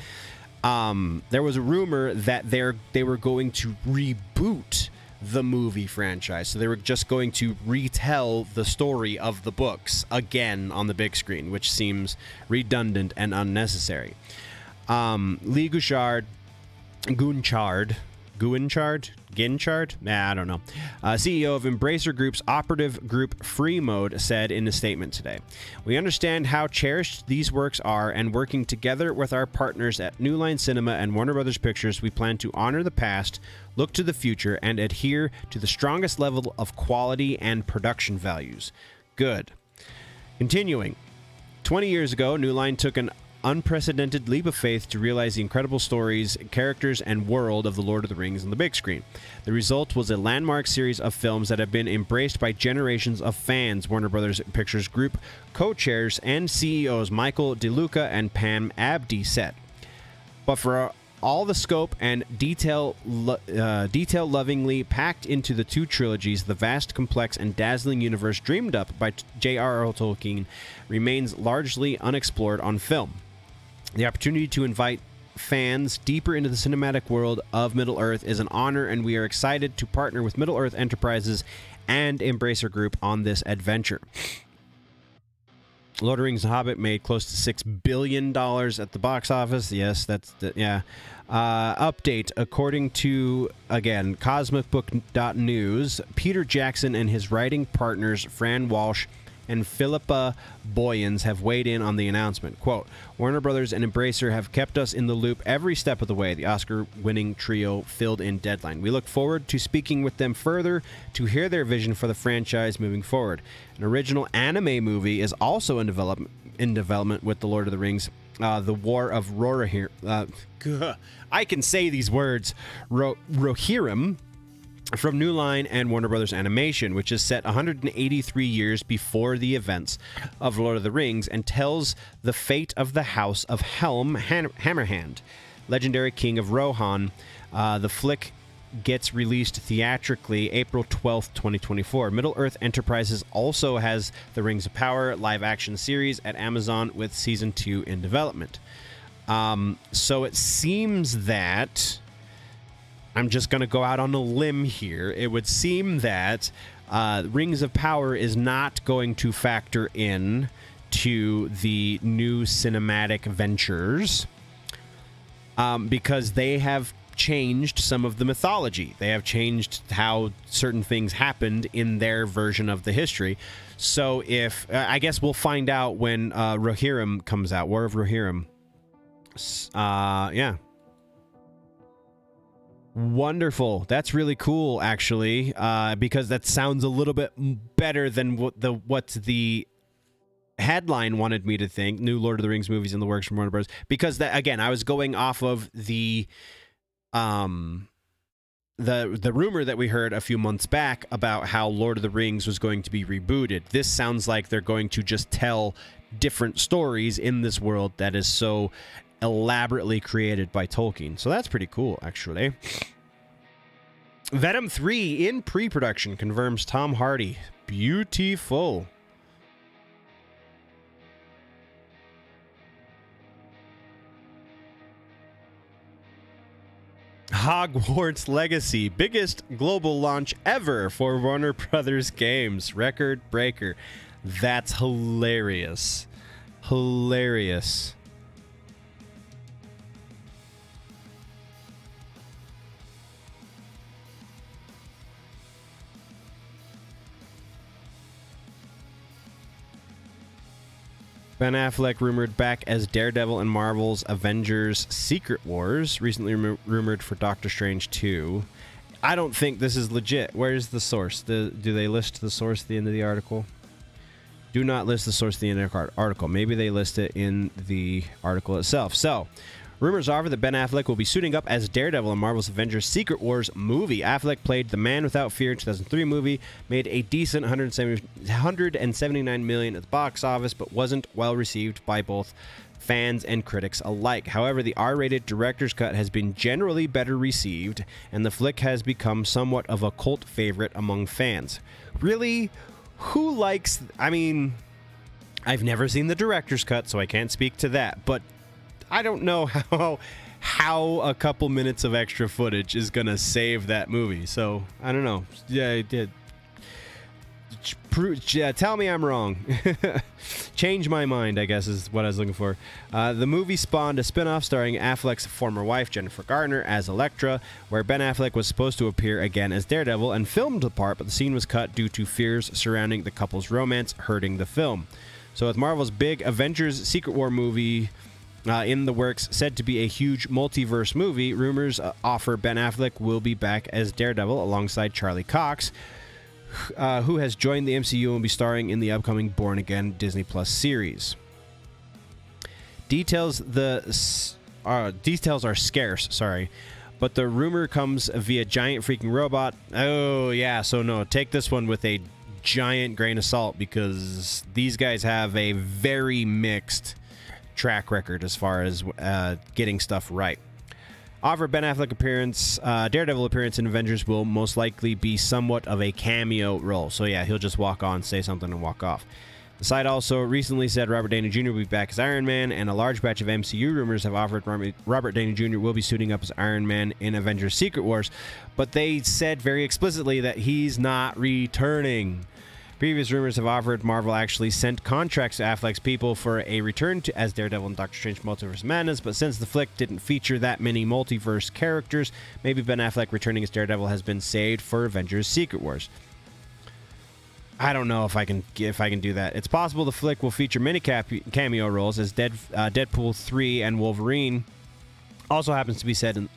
There was a rumor that they were going to reboot the movie franchise. So they were just going to retell the story of the books again on the big screen, which seems redundant and unnecessary. Lee Gunchard, Ginchard? Nah, I don't know. CEO of Embracer Group's operative group Free Mode said in a statement today, "We understand how cherished these works are, and working together with our partners at New Line Cinema and Warner Brothers Pictures, we plan to honor the past, look to the future, and adhere to the strongest level of quality and production values." Good. Continuing. 20 years ago, New Line took an unprecedented leap of faith to realize the incredible stories, characters, and world of The Lord of the Rings on the big screen. The result was a landmark series of films that have been embraced by generations of fans. Warner Brothers Pictures Group co-chairs and CEOs Michael DeLuca and Pam Abdi said. But for all the scope and detail lovingly packed into the two trilogies, the vast, complex, and dazzling universe dreamed up by J.R.R. Tolkien remains largely unexplored on film. The opportunity to invite fans deeper into the cinematic world of Middle-earth is an honor, and we are excited to partner with Middle-earth Enterprises and Embracer Group on this adventure. Lord of the Rings and Hobbit made close to $6 billion at the box office. Yes, yeah. Update, according to, again, cosmicbook.news, Peter Jackson and his writing partners, Fran Walsh and Philippa Boyens, have weighed in on the announcement. Quote, "Warner Brothers and Embracer have kept us in the loop every step of the way," the Oscar-winning trio filled in deadline. "We look forward to speaking with them further to hear their vision for the franchise moving forward." An original anime movie is also in development with The Lord of the Rings, The War of Rohirrim. I can say these words. Rohirrim, from New Line and Warner Brothers Animation, which is set 183 years before the events of Lord of the Rings and tells the fate of the House of Helm Hammerhand, legendary king of Rohan. The flick gets released theatrically April 12th, 2024. Middle-earth Enterprises also has the Rings of Power live-action series at Amazon with Season 2 in development. So it seems that... I'm just going to go out on a limb here. It would seem that Rings of Power is not going to factor in to the new cinematic ventures because they have changed some of the mythology. They have changed how certain things happened in their version of the history. So if I guess we'll find out when Rohirrim comes out, War of Rohirrim. Yeah. Wonderful. That's really cool, actually, because that sounds a little bit better than what the headline wanted me to think. New Lord of the Rings movies in the works from Warner Bros. Because that, again, I was going off of the rumor that we heard a few months back about how Lord of the Rings was going to be rebooted. This sounds like they're going to just tell different stories in this world that is so elaborately created by Tolkien. So that's pretty cool, actually. Venom 3 in pre-production, confirms Tom Hardy. Beautiful. Hogwarts Legacy, biggest global launch ever for Warner Brothers games. Record breaker. That's hilarious. Hilarious. Ben Affleck rumored back as Daredevil in Marvel's Avengers Secret Wars, recently rumored for Doctor Strange 2. I don't think this is legit. Where's the source? Do they list the source at the end of the article? Do not list the source at the end of the article. Maybe they list it in the article itself. So, rumors are that Ben Affleck will be suiting up as Daredevil in Marvel's Avengers Secret Wars movie. Affleck played the Man Without Fear 2003 movie, made a decent $179 million at the box office, but wasn't well received by both fans and critics alike. However, the R-rated director's cut has been generally better received, and the flick has become somewhat of a cult favorite among fans. Really? Who likes... I mean, I've never seen the director's cut, so I can't speak to that, but I don't know how a couple minutes of extra footage is gonna save that movie. So I don't know. Yeah, it did. Tell me I'm wrong. Change my mind, I guess, is what I was looking for. The movie spawned a spin-off starring Affleck's former wife, Jennifer Garner, as Elektra, where Ben Affleck was supposed to appear again as Daredevil and filmed the part, but the scene was cut due to fears surrounding the couple's romance hurting the film. So with Marvel's big Avengers Secret War movie in the works, said to be a huge multiverse movie, rumors offer Ben Affleck will be back as Daredevil alongside Charlie Cox, who has joined the MCU and will be starring in the upcoming Born Again Disney Plus series. Details are scarce, sorry, but the rumor comes via giant freaking robot. Oh yeah, so no, take this one with a giant grain of salt, because these guys have a very mixed track record as far as getting stuff right. However, Ben Affleck Daredevil appearance in Avengers will most likely be somewhat of a cameo role. So yeah, he'll just walk on, say something, and walk off. The site also recently said Robert Downey Jr. will be back as Iron Man, and a large batch of MCU rumors have offered Robert Downey Jr. will be suiting up as Iron Man in Avengers Secret Wars, but they said very explicitly that he's not returning. Previous rumors have offered Marvel actually sent contracts to Affleck's people for a return as Daredevil and Doctor Strange Multiverse Madness, but since the flick didn't feature that many multiverse characters, maybe Ben Affleck returning as Daredevil has been saved for Avengers Secret Wars. I don't know if I can do that. It's possible the flick will feature many cameo roles, as Deadpool 3 and Wolverine also happens to be said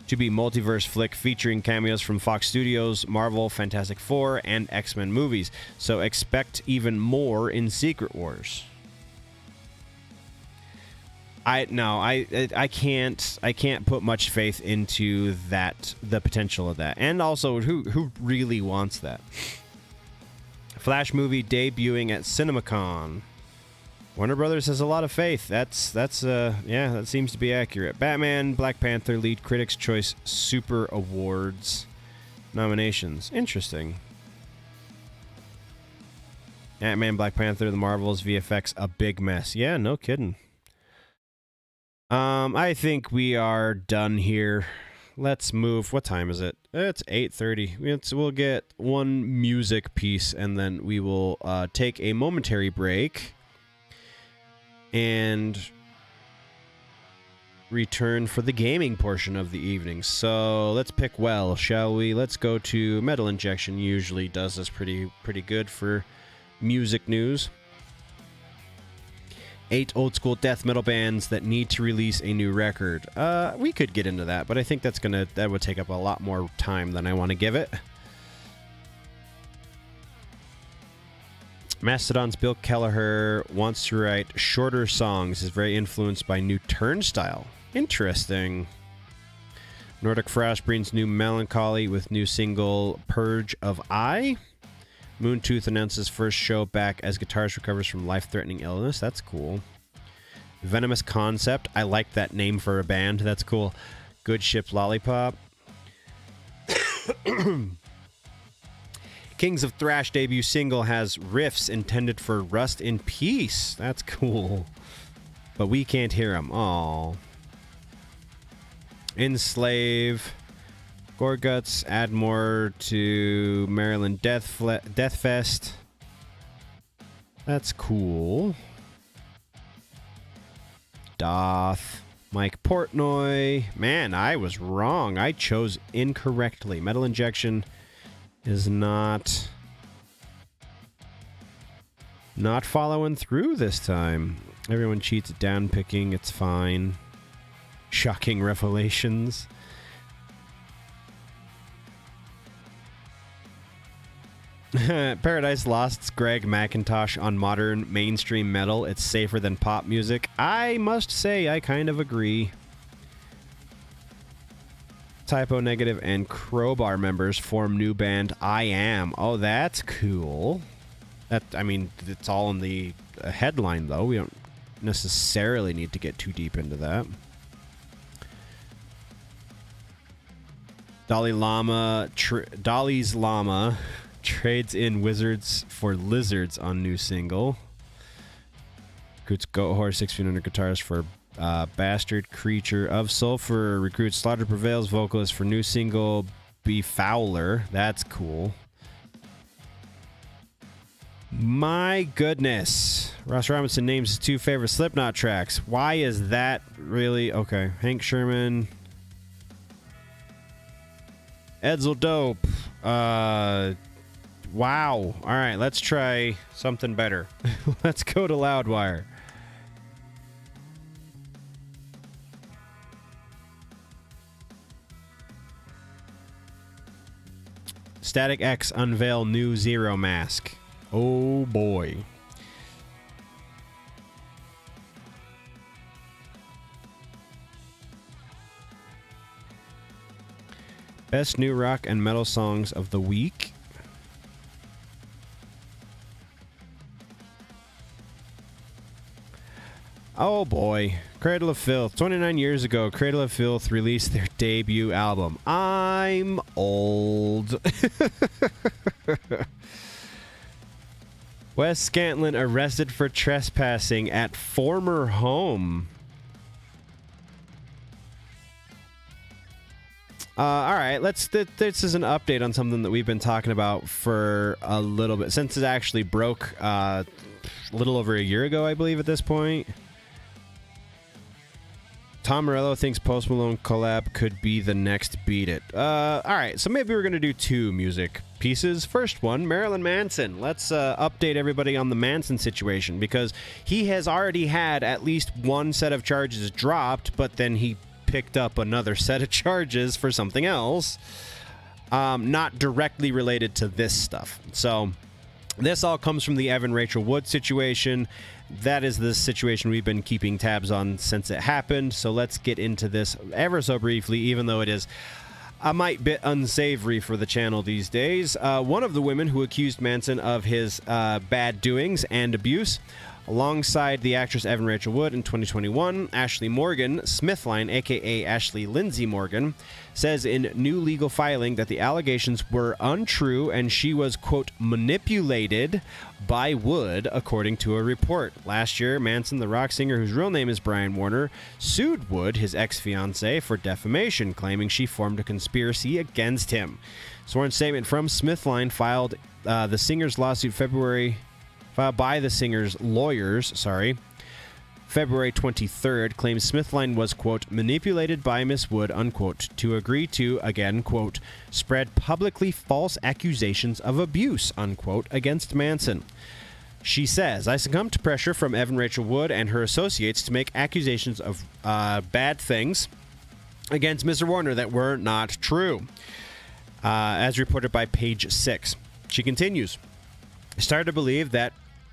to be multiverse flick featuring cameos from Fox Studios, Marvel, Fantastic Four, and X-Men movies. So expect even more in Secret Wars. I can't put much faith into the potential of that. And also, who really wants that? Flash movie debuting at CinemaCon. Warner Brothers has a lot of faith. That seems to be accurate. Batman, Black Panther, Lead Critics' Choice Super Awards nominations. Interesting. Ant-Man, Black Panther, The Marvels, VFX, a big mess. Yeah, no kidding. I think we are done here. Let's move. What time is it? It's 8:30. We'll get one music piece, and then we will take a momentary break and return for the gaming portion of the evening. So let's pick well, shall we? Let's go to Metal Injection. Usually does this pretty good for music news. 8 old school death metal bands that need to release a new record. We could get into that, but I think that would take up a lot more time than I want to give it. Mastodon's Bill Kelleher wants to write shorter songs. Is very influenced by New Turnstile. Interesting. Nordic Frost brings new Melancholy with new single Purge of Eye. Moontooth announces first show back as guitarist recovers from life-threatening illness. That's cool. Venomous Concept. I like that name for a band. That's cool. Good Ship Lollipop. Kings of Thrash debut single has riffs intended for Rust in Peace. That's cool. But we can't hear them. Aww. Enslave. Gorguts add more to Maryland Deathfest. That's cool. Doth. Mike Portnoy. Man, I was wrong. I chose incorrectly. Metal Injection is not following through this time. Everyone cheats at down picking. It's fine. Shocking revelations. Paradise Lost's Greg McIntosh on modern mainstream metal. It's safer than pop music. I must say, I kind of agree. Typo Negative and Crowbar members form new band I Am. Oh, that's cool. It's all in the headline, though. We don't necessarily need to get too deep into that. Dolly's Llama trades in Wizards for Lizards on new single. Recruits Goat Horse 6 feet under guitarist for Bastard Creature of Sulfur. Recruits Slaughter Prevails vocalist for new single Befouler. That's cool. My goodness. Ross Robinson names his 2 favorite Slipknot tracks. Why is that really? Okay. Hank Sherman. Edsel Dope. Wow. All right, let's try something better. Let's go to Loudwire. Static X unveil new Zero mask. Oh boy. Best new rock and metal songs of the week. Oh boy. Cradle of Filth. 29 years ago, Cradle of Filth released their debut album. I'm old. Wes Scantlin arrested for trespassing at former home. All right, this is an update on something that we've been talking about for a little bit, since it actually broke a little over a year ago, I believe, at this point. Tom Morello thinks Post Malone collab could be the next Beat It. All right, so maybe we're going to do 2 music pieces. First one, Marilyn Manson. Let's update everybody on the Manson situation, because he has already had at least 1 set of charges dropped, but then he picked up another set of charges for something else, not directly related to this stuff. So this all comes from the Evan Rachel Wood situation. That is the situation we've been keeping tabs on since it happened. So let's get into this ever so briefly, even though it is a mite bit unsavory for the channel these days. One of the women who accused Manson of his bad doings and abuse, alongside the actress Evan Rachel Wood in 2021, Ashley Morgan, Smithline, a.k.a. Ashley Lindsay Morgan, says in new legal filing that the allegations were untrue and she was, quote, manipulated by Wood, according to a report. Last year, Manson, the rock singer whose real name is Brian Warner, sued Wood, his ex-fiancée, for defamation, claiming she formed a conspiracy against him. Sworn statement from Smithline filed the singer's lawsuit filed by the singer's lawyers, February 23rd, claims Smithline was, quote, manipulated by Miss Wood, unquote, to agree to, again, quote, spread publicly false accusations of abuse, unquote, against Manson. She says, I succumbed to pressure from Evan Rachel Wood and her associates to make accusations of bad things against Mr. Warner that were not true, as reported by Page 6. She continues, I started to believe that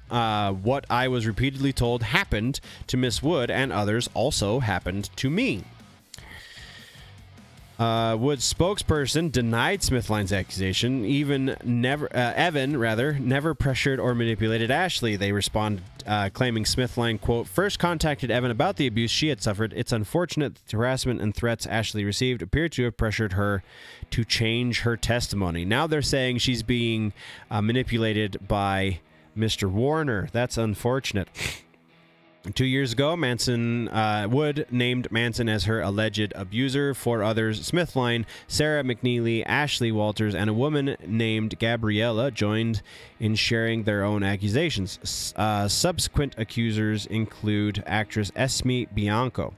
what I was repeatedly told happened to Miss Wood and others also happened to me. Wood's spokesperson denied Smithline's accusation. Evan never pressured or manipulated Ashley. They responded, claiming Smithline, quote, first contacted Evan about the abuse she had suffered. It's unfortunate that the harassment and threats Ashley received appear to have pressured her to change her testimony. Now they're saying she's being manipulated by Mr. Warner. That's unfortunate. 2 years ago, Wood named Manson as her alleged abuser. 4 others, Smithline, Sarah McNeely, Ashley Walters, and a woman named Gabriella, joined in sharing their own accusations. Subsequent accusers include actress Esme Bianco.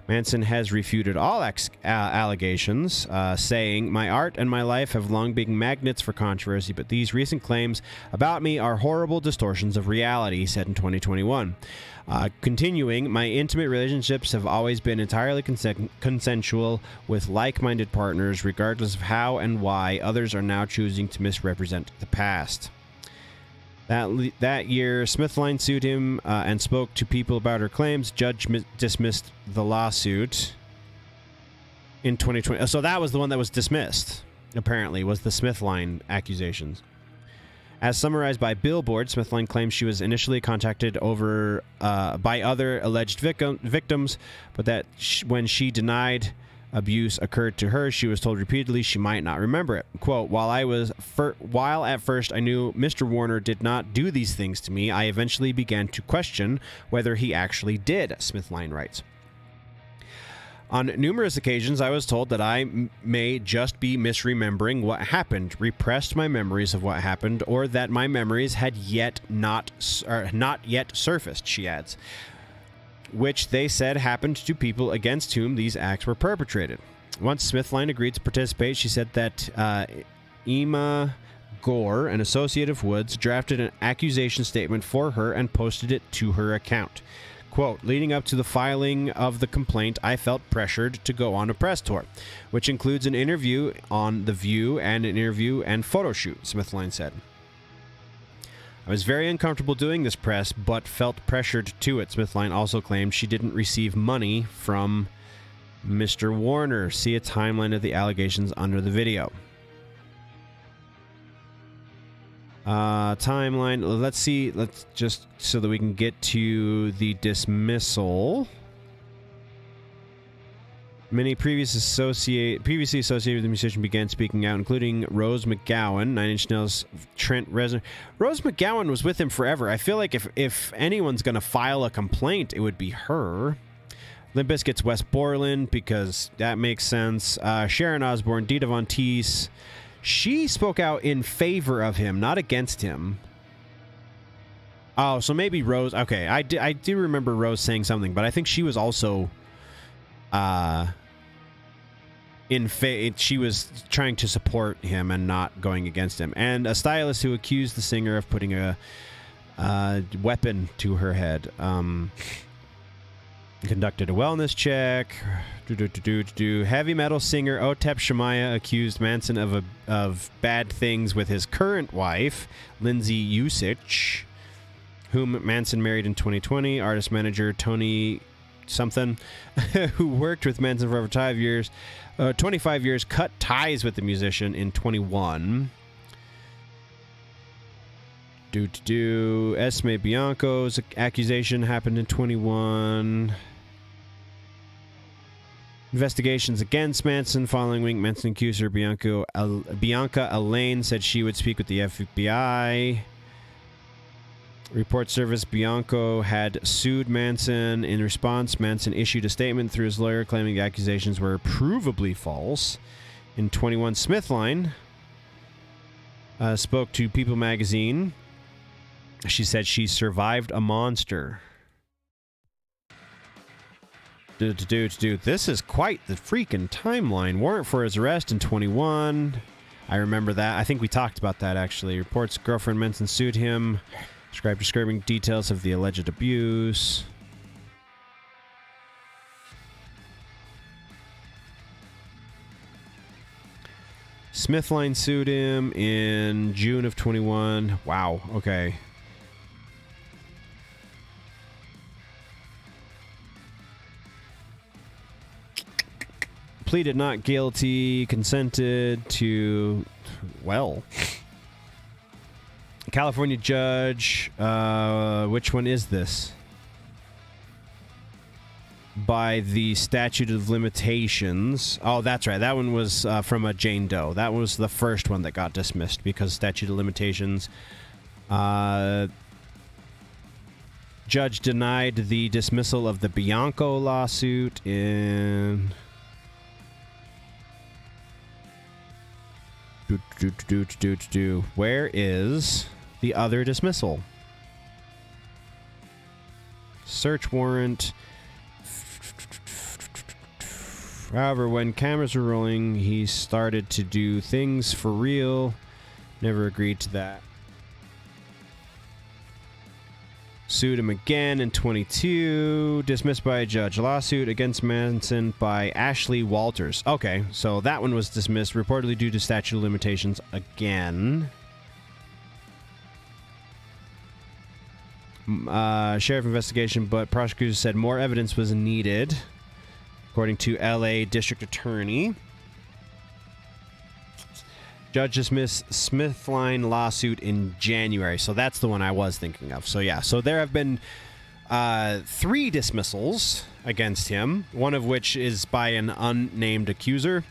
Manson has refuted all allegations, saying, my art and my life have long been magnets for controversy, but these recent claims about me are horrible distortions of reality, he said in 2021. Continuing, my intimate relationships have always been entirely consensual with like-minded partners, regardless of how and why others are now choosing to misrepresent the past. That year, Smithline sued him and spoke to people about her claims. Judge dismissed the lawsuit in 2020. So that was the one that was dismissed, apparently, was the Smithline accusations. As summarized by Billboard, Smithline claims she was initially contacted by other alleged victims, but that when she denied abuse occurred to her, she was told repeatedly she might not remember it. Quote, while at first I knew Mr. Warner did not do these things to me, I eventually began to question whether he actually did, Smithline writes. On numerous occasions, I was told that I may just be misremembering what happened, repressed my memories of what happened, or that my memories had not yet surfaced, she adds, which they said happened to people against whom these acts were perpetrated. Once Smithline agreed to participate, she said that Emma Gore, an associate of Woods, drafted an accusation statement for her and posted it to her account. Quote, leading up to the filing of the complaint, I felt pressured to go on a press tour, which includes an interview on The View and an interview and photo shoot, Smithline said. I was very uncomfortable doing this press, but felt pressured to it, Smithline also claimed. She didn't receive money from Mr. Warner. See a timeline of the allegations under the video. Timeline. Let's see. Let's just so that we can get to the dismissal. Many previously associated with the musician began speaking out, including Rose McGowan, Nine Inch Nails, Trent Reznor. Rose McGowan was with him forever. I feel like if anyone's going to file a complaint, it would be her. Limp Bizkit's Wes Borland, because that makes sense. Sharon Osbourne, Dita Von Teese. She spoke out in favor of him, not against him. Oh, so maybe Rose. Okay, I do remember Rose saying something, but I think she was also she was trying to support him and not going against him. And a stylist who accused the singer of putting a weapon to her head. Conducted a wellness check. Heavy metal singer Otep Shemaya accused Manson of bad things with his current wife, Lindsay Usich, whom Manson married in 2020. Artist manager Tony something, who worked with Manson for over 25 years, cut ties with the musician in 21. Esme Bianco's accusation happened in 21. Investigations against Manson following week. Manson accuser Bianca Elaine said she would speak with the FBI. Report service Bianco had sued Manson. In response, Manson issued a statement through his lawyer claiming the accusations were provably false. In 21, Smithline spoke to People magazine. She said she survived a monster. Dude, this is quite the freaking timeline. Warrant for his arrest in 21. I remember that. I think we talked about that, actually. Reports girlfriend Manson sued him. Described disturbing details of the alleged abuse. Smithline sued him in June of 21. Wow, okay. Pleaded not guilty, consented to, well, California judge, which one is this? By the statute of limitations. Oh, that's right. That one was from a Jane Doe. That was the first one that got dismissed because statute of limitations. Judge denied the dismissal of the Bianco lawsuit in... Where is the other dismissal? Search warrant. However, when cameras were rolling, he started to do things for real. Never agreed to that. Sued him again in 22. Dismissed by a judge. Lawsuit against Manson by Ashley Walters. Okay, so that one was dismissed, reportedly due to statute of limitations again. Sheriff investigation, but prosecutors said more evidence was needed, according to LA District Attorney. Judge dismissed Smithline lawsuit in January. So that's the one I was thinking of. So yeah, so there have been 3 dismissals against him, one of which is by an unnamed accuser,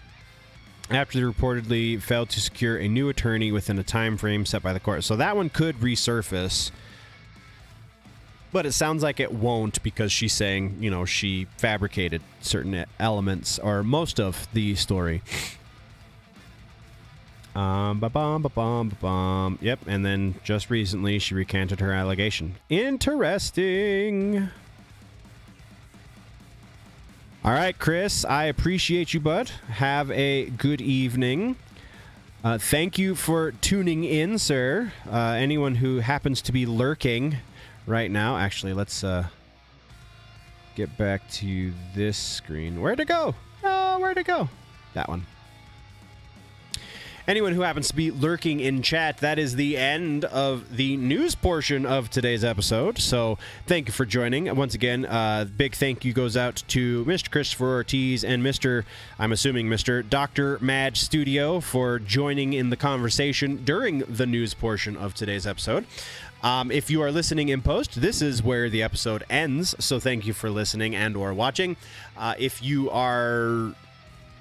after they reportedly failed to secure a new attorney within a time frame set by the court. So that one could resurface But it sounds like it won't because she's saying, you know, she fabricated certain elements or most of the story. Yep, and then just recently she recanted her allegation. Interesting. All right, Chris, I appreciate you, bud. Have a good evening. Thank you for tuning in, sir. Anyone who happens to be lurking right now. Actually, let's get back to this screen. Where'd it go? Oh, where'd it go? That one. Anyone who happens to be lurking in chat, that is the end of the news portion of today's episode. So thank you for joining. Once again, big thank you goes out to Mr. Christopher Ortiz and I'm assuming Mr. Dr. Mad Studio for joining in the conversation during the news portion of today's episode. If you are listening in post, this is where the episode ends. So thank you for listening and or watching. If you are...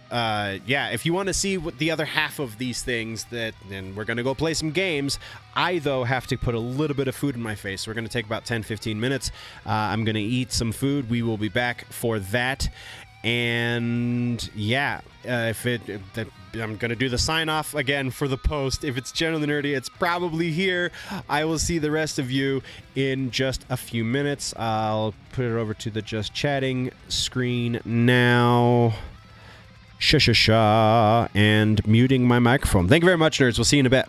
if you want to see what the other half of these things, then we're going to go play some games. I, though, have to put a little bit of food in my face. We're going to take about 10-15 minutes. I'm going to eat some food. We will be back for that. And yeah, I'm going to do the sign off again for the post. If it's generally nerdy, it's probably here. I will see the rest of you in just a few minutes. I'll put it over to the just chatting screen now. And muting my microphone. Thank you very much, nerds. We'll see you in a bit.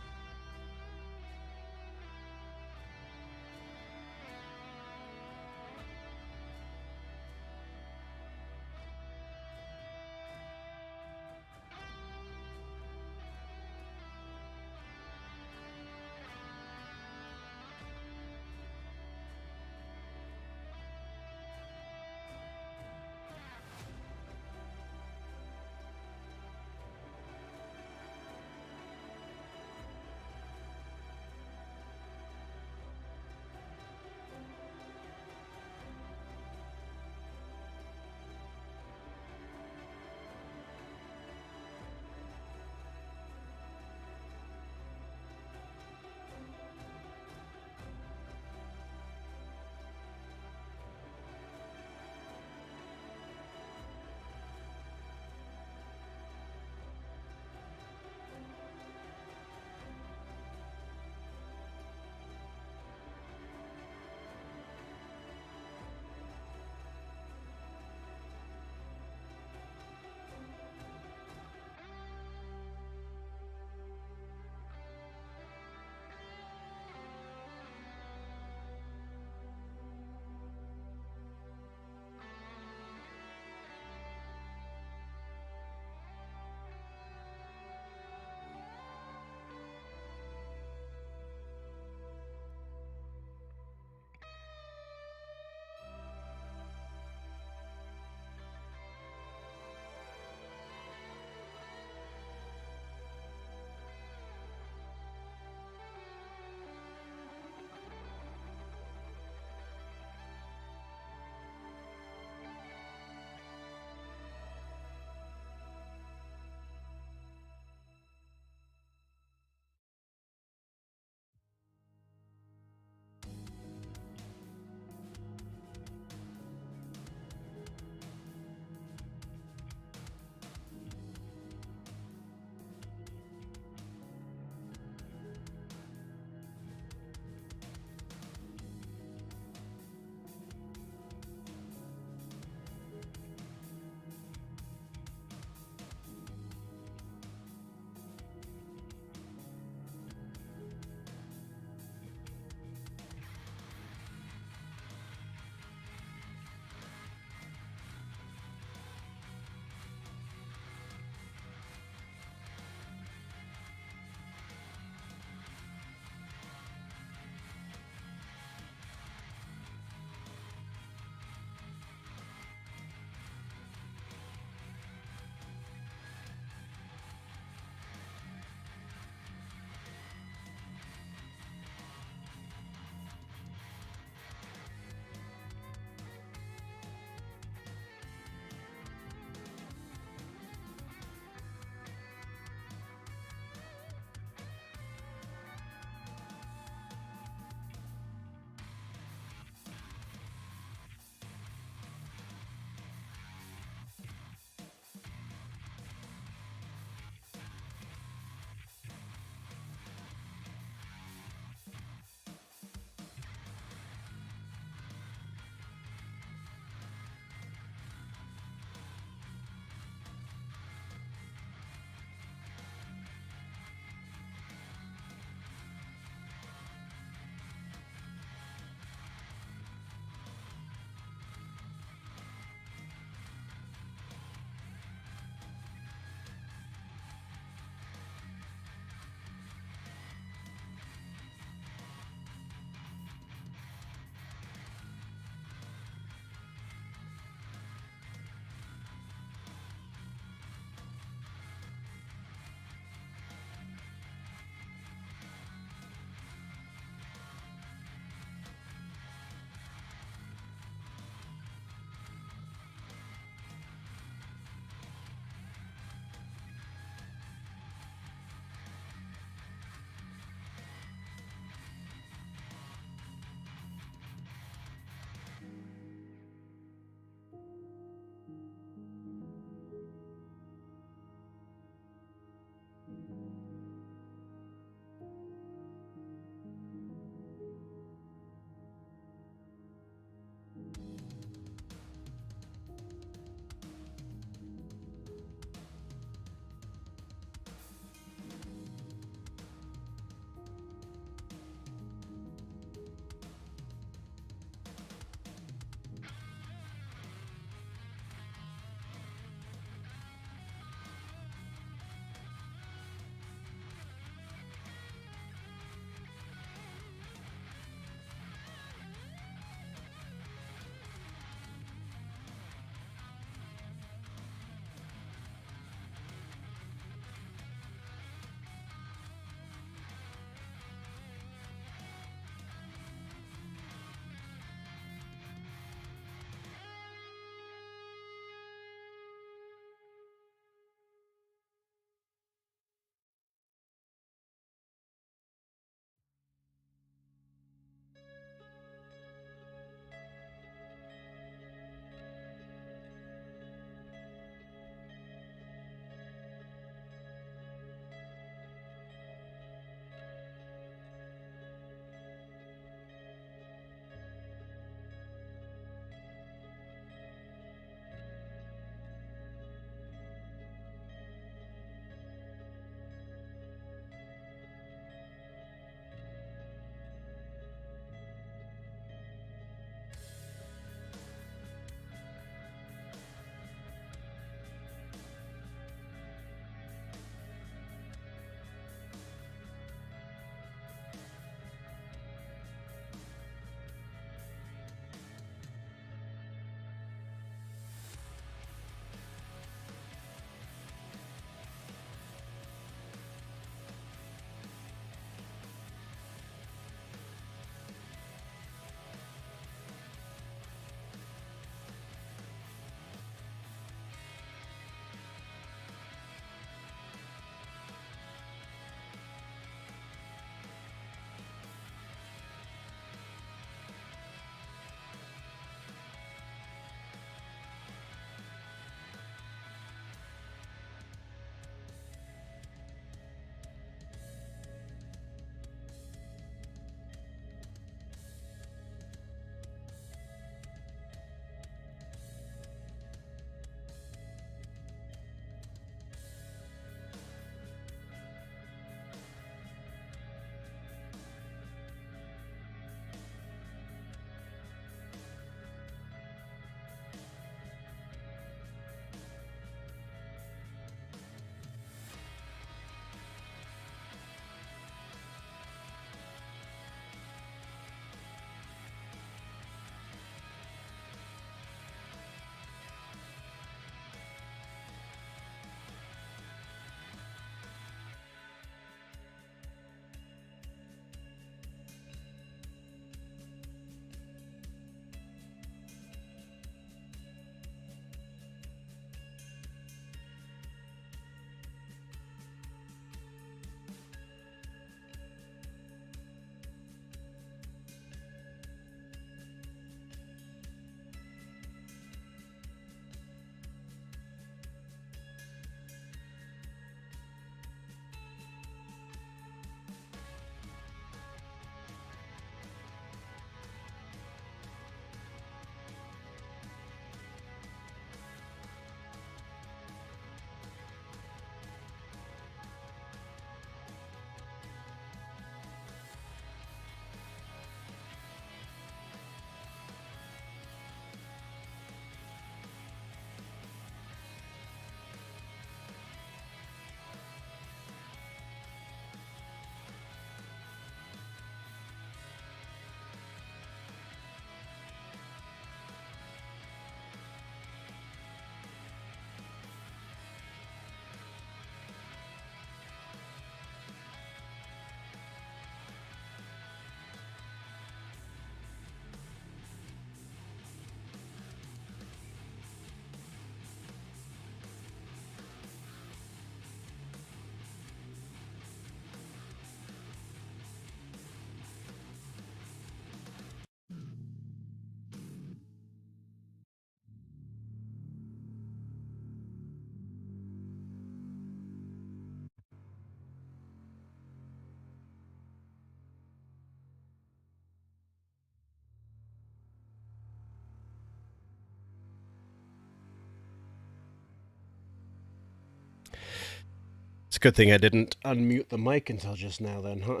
good thing I didn't unmute the mic until just now then, huh?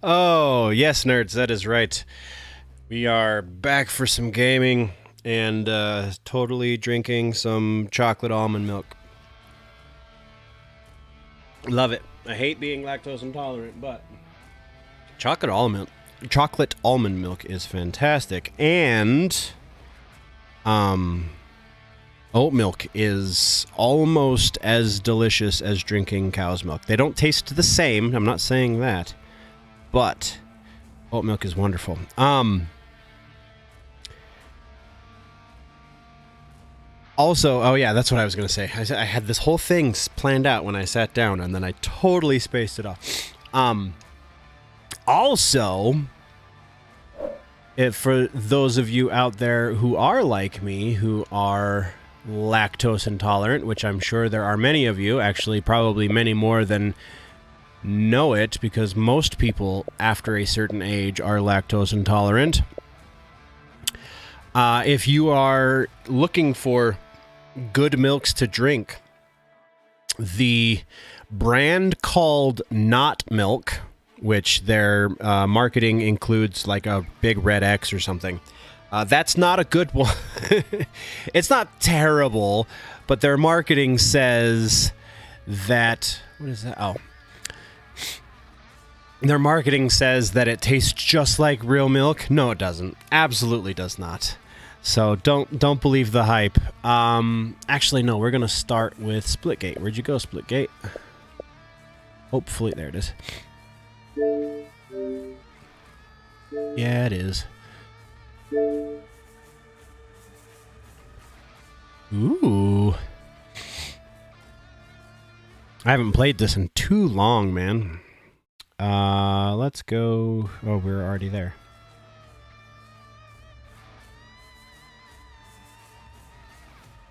Oh, yes, nerds, that is right. We are back for some gaming and totally drinking some chocolate almond milk. Love it. I hate being lactose intolerant, but chocolate almond milk is fantastic. And oat milk is almost as delicious as drinking cow's milk. They don't taste the same, I'm not saying that, but oat milk is wonderful. Also, oh yeah, that's what I was going to say. I had this whole thing planned out when I sat down, and then I totally spaced it off. Also, for those of you out there who are like me, who are lactose intolerant, which I'm sure there are many of you, actually probably many more than know it, because most people after a certain age are lactose intolerant. If you are looking for good milks to drink, the brand called Not Milk, which their marketing includes like a big red X or something, that's not a good one. It's not terrible, but their marketing says that, what is that? Oh, their marketing says that it tastes just like real milk. No, it doesn't. Absolutely does not. So don't believe the hype. Actually, no, we're gonna start with Splitgate. Where'd you go, Splitgate? Hopefully, there it is. Yeah, it is. Ooh. I haven't played this in too long, man. Let's go. Oh, we're already there.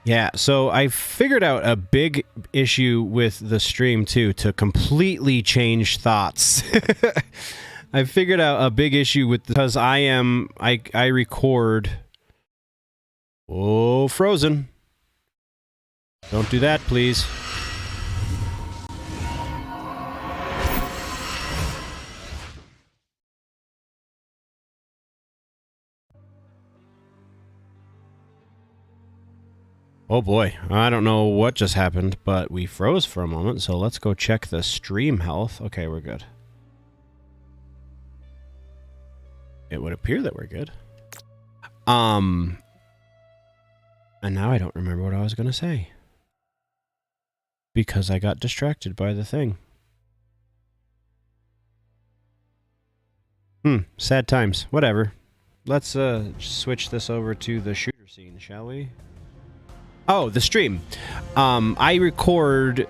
Yeah, so I figured out a big issue with the stream, too, to completely change thoughts. I figured out a big issue with, because I record. Oh, frozen. Don't do that, please. Oh boy, I don't know what just happened, but we froze for a moment, so let's go check the stream health. Okay, we're good. It would appear that we're good. And now I don't remember what I was going to say. Because I got distracted by the thing. Sad times. Whatever. Let's switch this over to the shooter scene, shall we? Oh, the stream. I record,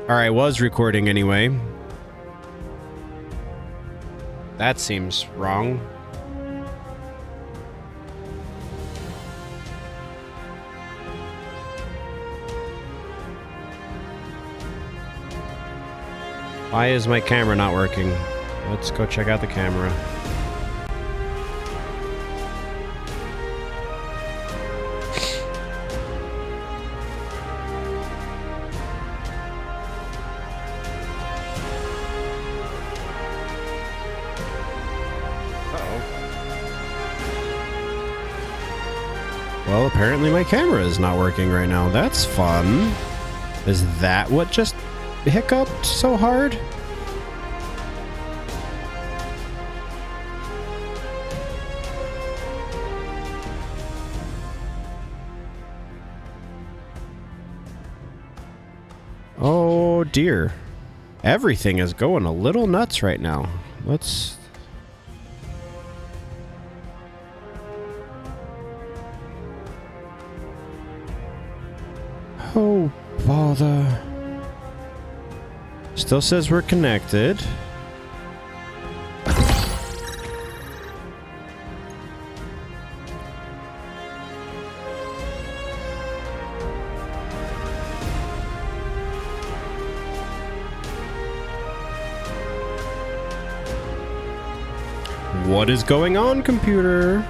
or I was recording anyway. That seems wrong. Why is my camera not working? Let's go check out the camera. Well, apparently my camera is not working right now. That's fun. Is that what just hiccuped so hard? Oh dear. Everything is going a little nuts right now. Let's... Oh, bother. Still says we're connected. What is going on, computer?